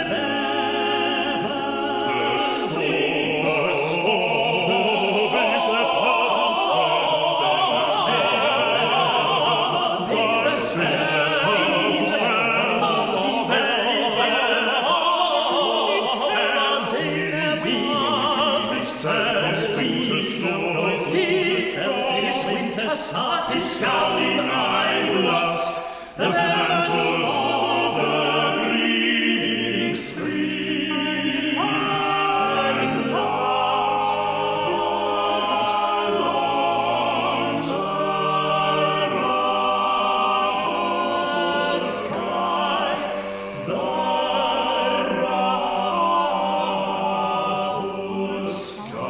zephyr, the soul bears their parts, the says their hearts, scowling eye blast the mantle of the breathing spring, and lawns of the sky, the ruffled sky.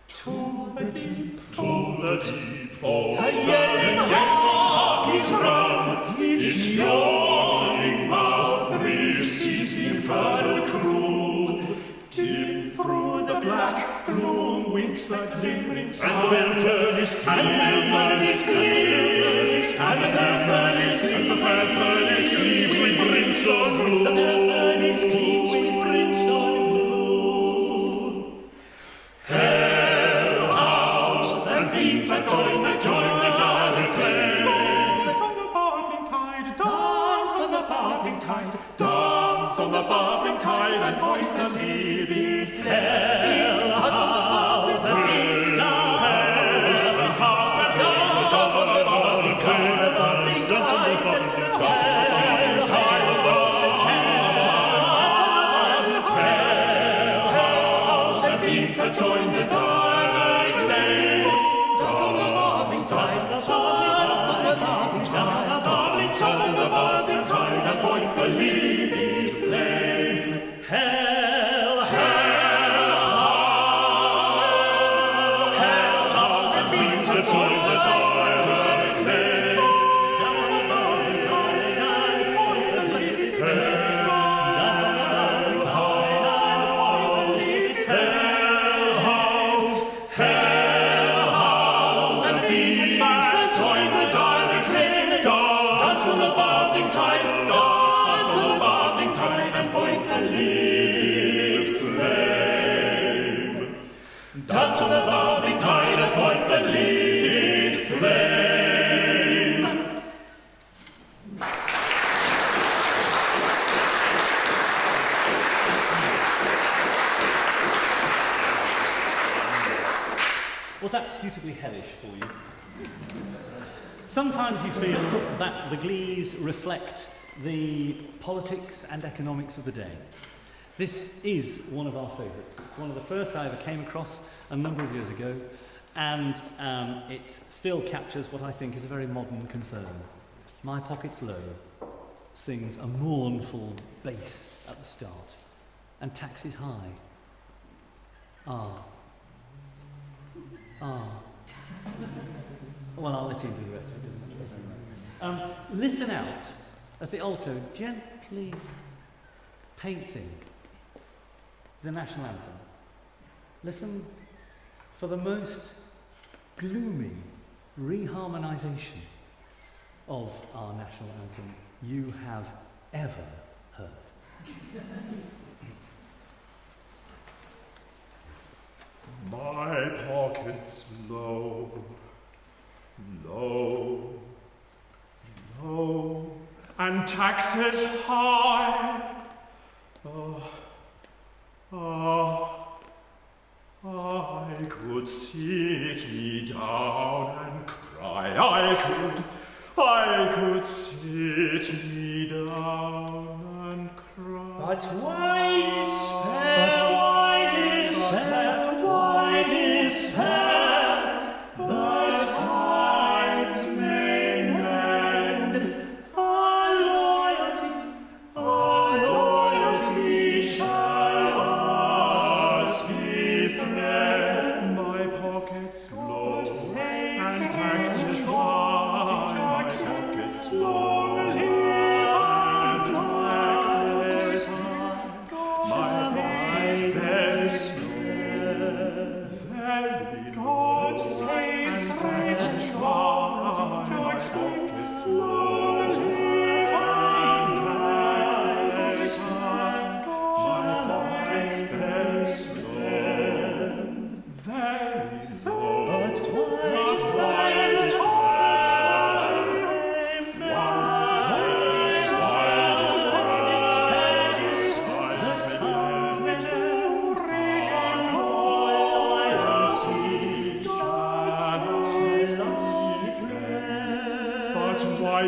To the deep, the yelling harpies run, its yawning mouth receives the infernal crew. Deep through the black gloom winks the glimmering sun, and the furnace gleams, and the furnace gleams, and the furnace gleams with brimstone blue, the furnace gleams with brimstone blue. Hell hounds and fiends that join the gallant play,
the bobbing tide and point the leaving flare. Dance on the bobbing tide, dance on the bobbing tide, dance on the bobbing tide, the bobbing tide, dance on the bobbing tide, feet that join the direct lane. Dance on the bobbing tide, dance on the bobbing tide, dance on the bobbing tide, and points the leaving flame. Hell, and feet that join the direct lane. Dance on the bobbing tide, and point the leaving flame. Dance on the bobbing tide, and point the leaving flame. And feet that join the direct lane. Dance on the bobbing tide, dance on the bobbing tide, and point the leaving flame. Dance on the bobbing tide, and point the leaving flame.
Was that suitably hellish for you? Sometimes you feel that the glees reflect the politics and economics of the day. This is one of our favourites. It's one of the first I ever came across a number of years ago, and it still captures what I think is a very modern concern. My Pocket's Low sings a mournful bass at the start, and taxes high. Ah. Well, I'll let you do the rest of it, isn't it? Listen out as the alto gently paints in the national anthem. Listen for the most gloomy reharmonisation of our national anthem you have ever heard.
My pocket's low, low, low, and taxes high. I could sit me down and cry. I could sit me down and cry.
But why despair? Why despair? The times may mend. Our loyalty shall us befriend.
My pocket's low,
God save
and taxes high. My pocket's low, and taxes high. My pocket's very small, very low, and taxes high. My pocket's low, and taxes high. My pocket's very small, very low.
But
why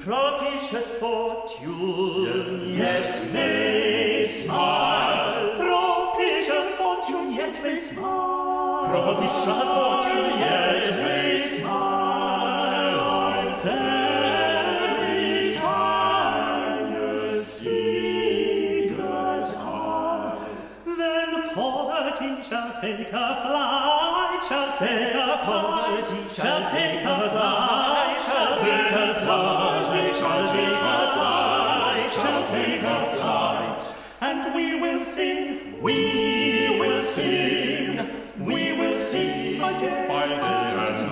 propitious fortune yet may smile. Propitious fortune yet may smile. Propitious fortune yet may smile. On fairy timeless eager time. Then poverty shall take her flight, shall take her poverty, shall take her flight, shall take her flight, shall take her flight, shall take her flight. And we will sing, we will sing, we will sing by day and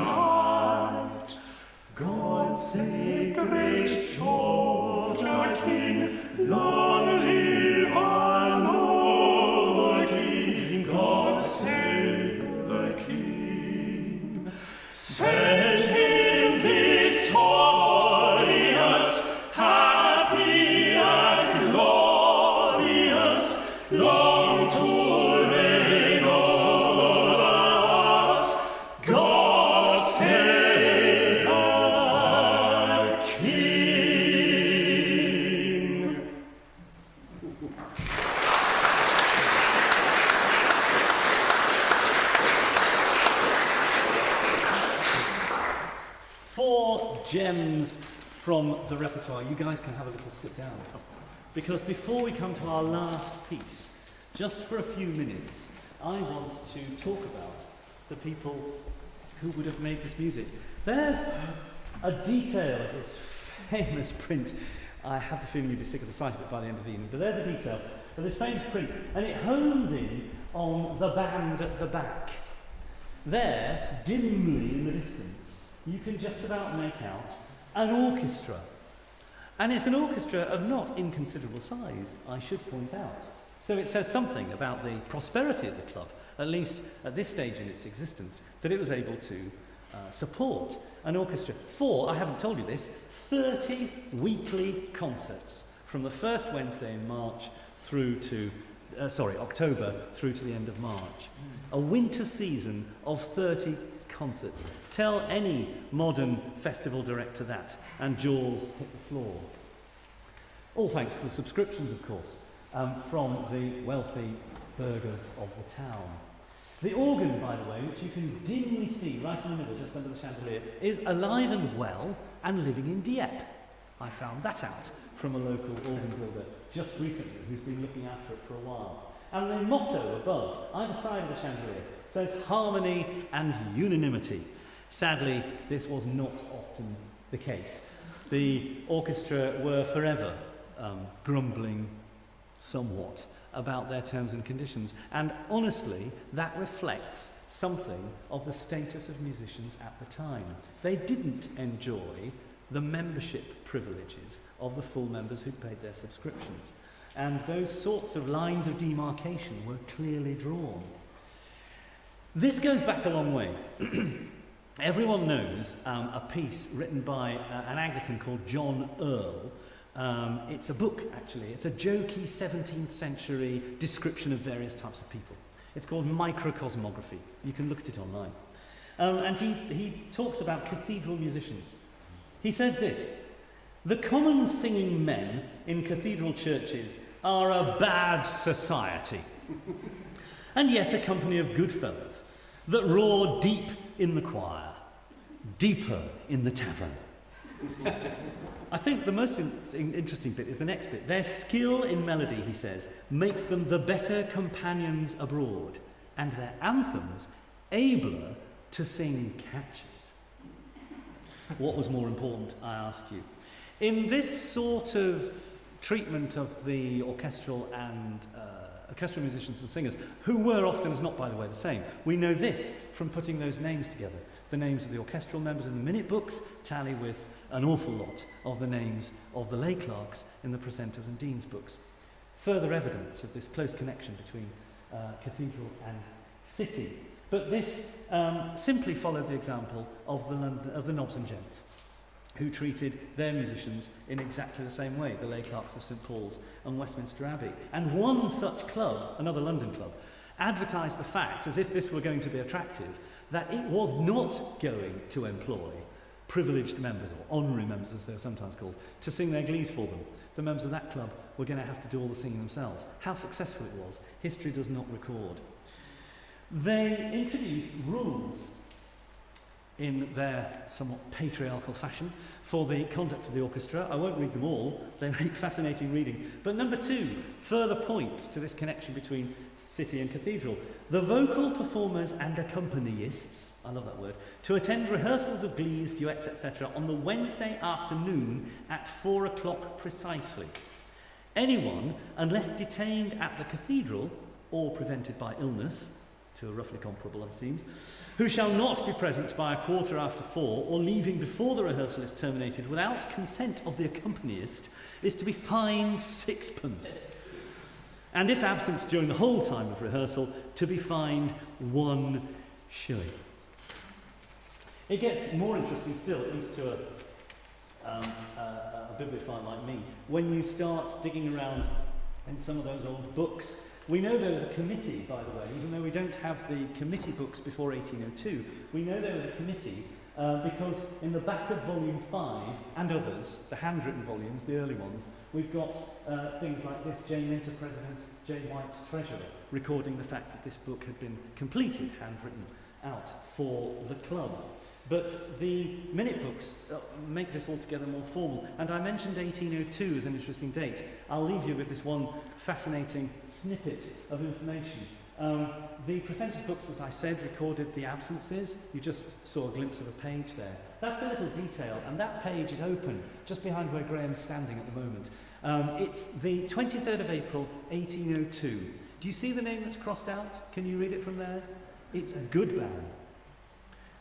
night. God save great long to reign over us. God save the King.
Four gems from the repertoire. You guys can have a little sit down. Because before we come to our last piece, just for a few minutes, I want to talk about the people who would have made this music. There's a detail of this famous print. I have the feeling you'd be sick of the sight of it by the end of the evening, but there's a detail of this famous print, and it hones in on the band at the back. There, dimly in the distance, you can just about make out an orchestra. And it's an orchestra of not inconsiderable size, I should point out. So it says something about the prosperity of the club, at least at this stage in its existence, that it was able to support an orchestra for, I haven't told you this, 30 weekly concerts from the first Wednesday in March through to, October through to the end of March. A winter season of 30 concerts. Tell any modern festival director that, and jaws hit the floor. All thanks to the subscriptions, of course, from the wealthy burghers of the town. The organ, by the way, which you can dimly see right in the middle, just under the chandelier, is alive and well and living in Dieppe. I found that out from a local organ builder just recently who's been looking after it for a while. And the motto above, either side of the chandelier, says harmony and unanimity. Sadly, this was not often the case. The orchestra were forever grumbling somewhat about their terms and conditions, and honestly, that reflects something of the status of musicians at the time. They didn't enjoy the membership privileges of the full members who'd paid their subscriptions, and those sorts of lines of demarcation were clearly drawn. This goes back a long way. Everyone knows a piece written by an Anglican called John Earle. It's a book, actually. It's a jokey 17th century description of various types of people. It's called Microcosmography. You can look at it online. And he talks about cathedral musicians. He says this: the common singing men in cathedral churches are a bad society, and yet a company of good fellows that roar deep in the choir, deeper in the tavern. I think the most interesting bit is the next bit. Their skill in melody, he says, makes them the better companions abroad, and their anthems abler to sing catches. What was more important, I ask you? In this sort of treatment of the orchestral and orchestral musicians and singers, who were often as not, by the way, the same, we know this from putting those names together. The names of the orchestral members in the minute books tally with an awful lot of the names of the lay clerks in the precentors and deans' books. Further evidence of this close connection between cathedral and city. But this simply followed the example of the Knobs and Gents, who treated their musicians in exactly the same way, the lay clerks of St Paul's and Westminster Abbey. And one such club, another London club, advertised the fact, as if this were going to be attractive, that it was not going to employ privileged members, or honorary members as they're sometimes called, to sing their glees for them. The members of that club were going to have to do all the singing themselves. How successful it was, history does not record. They introduced rules in their somewhat patriarchal fashion for the conduct of the orchestra. I won't read them all, they make fascinating reading. But number 2, further points to this connection between city and cathedral. The vocal performers and accompanists, I love that word, to attend rehearsals of glees, duets, etc. on the Wednesday afternoon at 4 o'clock precisely. Anyone, unless detained at the cathedral or prevented by illness, two are roughly comparable, it seems, who shall not be present by 4:15 or leaving before the rehearsal is terminated without consent of the accompanist is to be fined 6pence. And if absent during the whole time of rehearsal, to be fined 1 shilling. It gets more interesting still, at least to a bibliophile like me, when you start digging around in some of those old books. We know there was a committee, by the way, even though we don't have the committee books before 1802. We know there was a committee because in the back of volume 5 and others, the handwritten volumes, the early ones, we've got things like this: J. Minter, President, J. White's Treasurer, recording the fact that this book had been completed, handwritten out for the club. But the minute books make this altogether more formal. And I mentioned 1802 as an interesting date. I'll leave you with this one fascinating snippet of information. The precentor's books, as I said, recorded the absences. You just saw a glimpse of a page there. That's a little detail, and that page is open just behind where Graham's standing at the moment. It's the 23rd of April, 1802. Do you see the name that's crossed out? Can you read it from there? It's Goodban.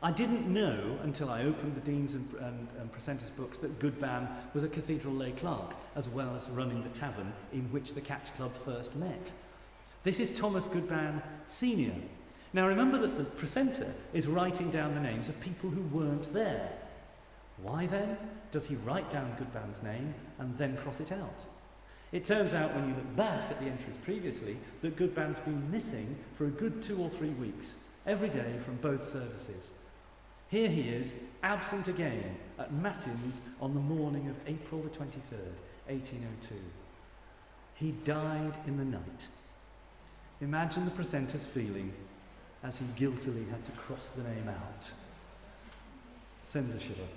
I didn't know until I opened the Dean's and Precentor's books that Goodban was a cathedral lay clerk, as well as running the tavern in which the Catch Club first met. This is Thomas Goodban Senior. Now remember that the Precentor is writing down the names of people who weren't there. Why then does he write down Goodban's name and then cross it out? It turns out when you look back at the entries previously that Goodban's been missing for a good 2 or 3 weeks, every day from both services. Here he is, absent again at Matins on the morning of April the 23rd, 1802. He died in the night. Imagine the Precentor's feeling as he guiltily had to cross the name out. Sends a shiver.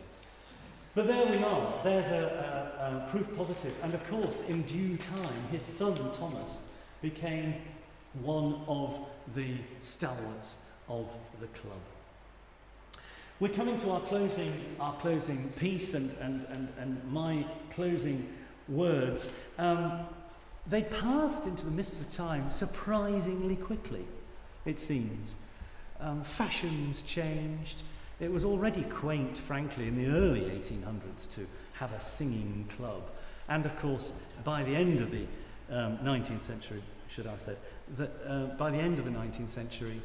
But there we are. There's a proof positive. And of course, in due time, his son Thomas became one of the stalwarts of the club. We're coming to our closing piece and my closing words. They passed into the mists of time surprisingly quickly, it seems. Fashions changed. It was already quaint, frankly, in the early 1800s to have a singing club. And of course, by the end of the 19th century, should I have said, that by the end of the 19th century,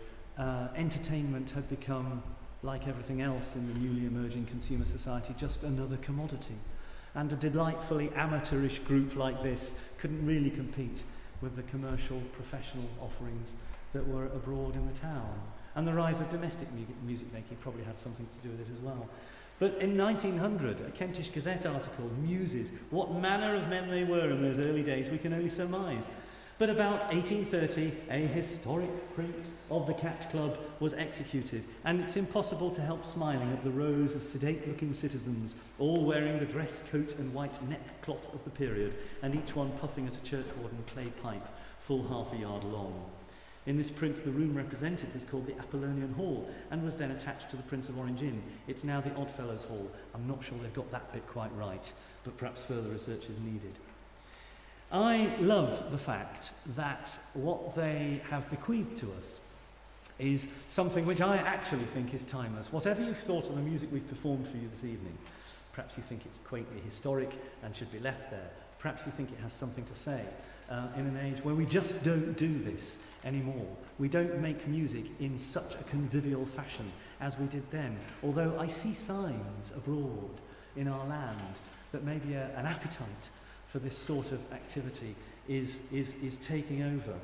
entertainment had become, like everything else in the newly emerging consumer society, just another commodity. And a delightfully amateurish group like this couldn't really compete with the commercial, professional offerings that were abroad in the town. And the rise of domestic music making probably had something to do with it as well. But in 1900, a Kentish Gazette article muses what manner of men they were in those early days we can only surmise. But about 1830, a historic print of the Catch Club was executed, and it's impossible to help smiling at the rows of sedate-looking citizens, all wearing the dress coat and white neckcloth of the period, and each one puffing at a churchwarden clay pipe, full half a yard long. In this print, the room represented was called the Apollonian Hall, and was then attached to the Prince of Orange Inn. It's now the Oddfellows Hall. I'm not sure they've got that bit quite right, but perhaps further research is needed. I love the fact that what they have bequeathed to us is something which I actually think is timeless. Whatever you've thought of the music we've performed for you this evening, perhaps you think it's quaintly historic and should be left there. Perhaps you think it has something to say in an age where we just don't do this anymore. We don't make music in such a convivial fashion as we did then. Although I see signs abroad in our land that maybe an appetite for this sort of activity is taking over.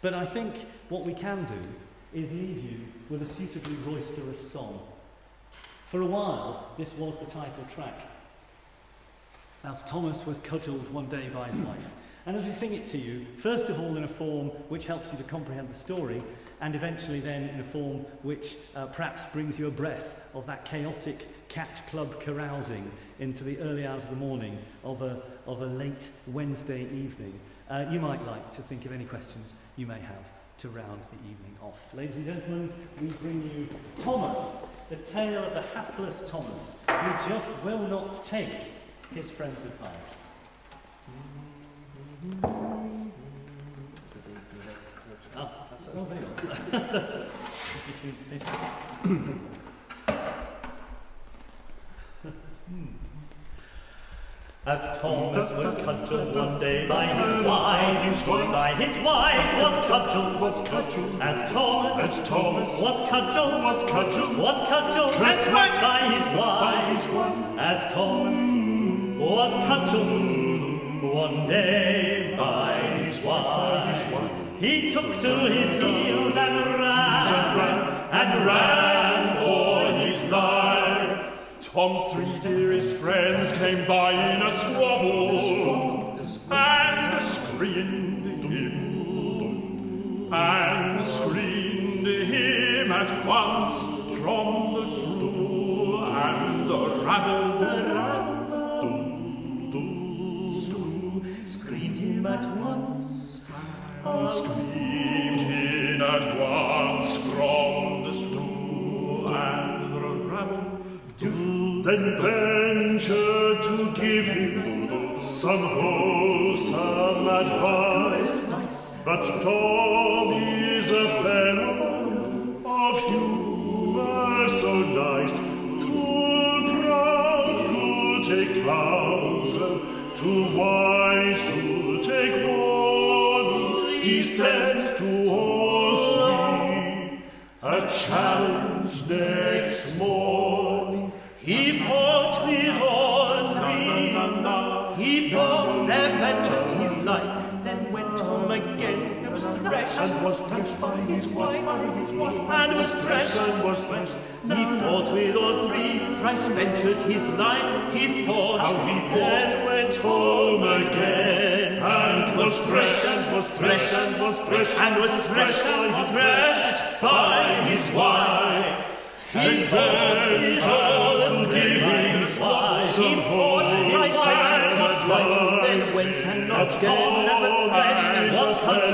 But I think what we can do is leave you with a suitably roisterous song. For a while, this was the title track, as Thomas was cudgelled one day by his wife. And as we sing it to you, first of all in a form which helps you to comprehend the story, and eventually then in a form which perhaps brings you a breath of that chaotic Catch Club carousing into the early hours of the morning of a late Wednesday evening. You might like to think of any questions you may have to round the evening off. Ladies and gentlemen, we bring you Thomas, the tale of the hapless Thomas, who just will not take his friend's advice. That's very
As Thomas was cudgelled one day by his wife, was cudgelled, as Thomas was cudgelled, and thwacked by his wife, as Thomas was cudgelled, One day by his wife, he took to his heels and ran for his life.
Tom's 3 dearest friends came by in a squabble and screamed him at once from the stool, and the rabble
Screamed him at once,
screamed him at once from the stool, and the rabble then ventured to give him some wholesome advice. But Tom is a fellow of humor so nice, too proud to take counsel, too wise to take warning. He sent to all 3 a challenge next morning.
he fought with all 3. He fought, there ventured his life, then went home again, and was threshed,
And was threshed
by his wife,
and
was threshed, He fought with all 3, thrice ventured his life. He fought, then went home again, and was threshed, and was threshed by his wife. He fought with all 3, he fought, thrice ventured his life, then went and again, and was threshed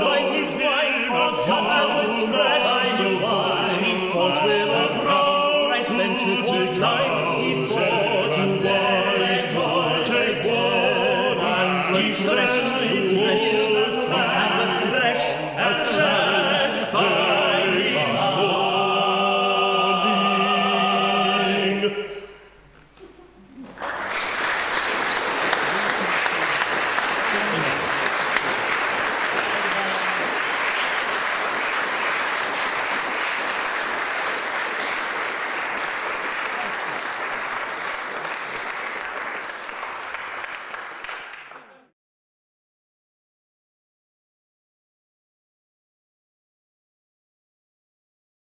by his wife, and was threshed by his wife. He fought with all 3, thrice ventured his life. He fought, and then went again, and was threshed,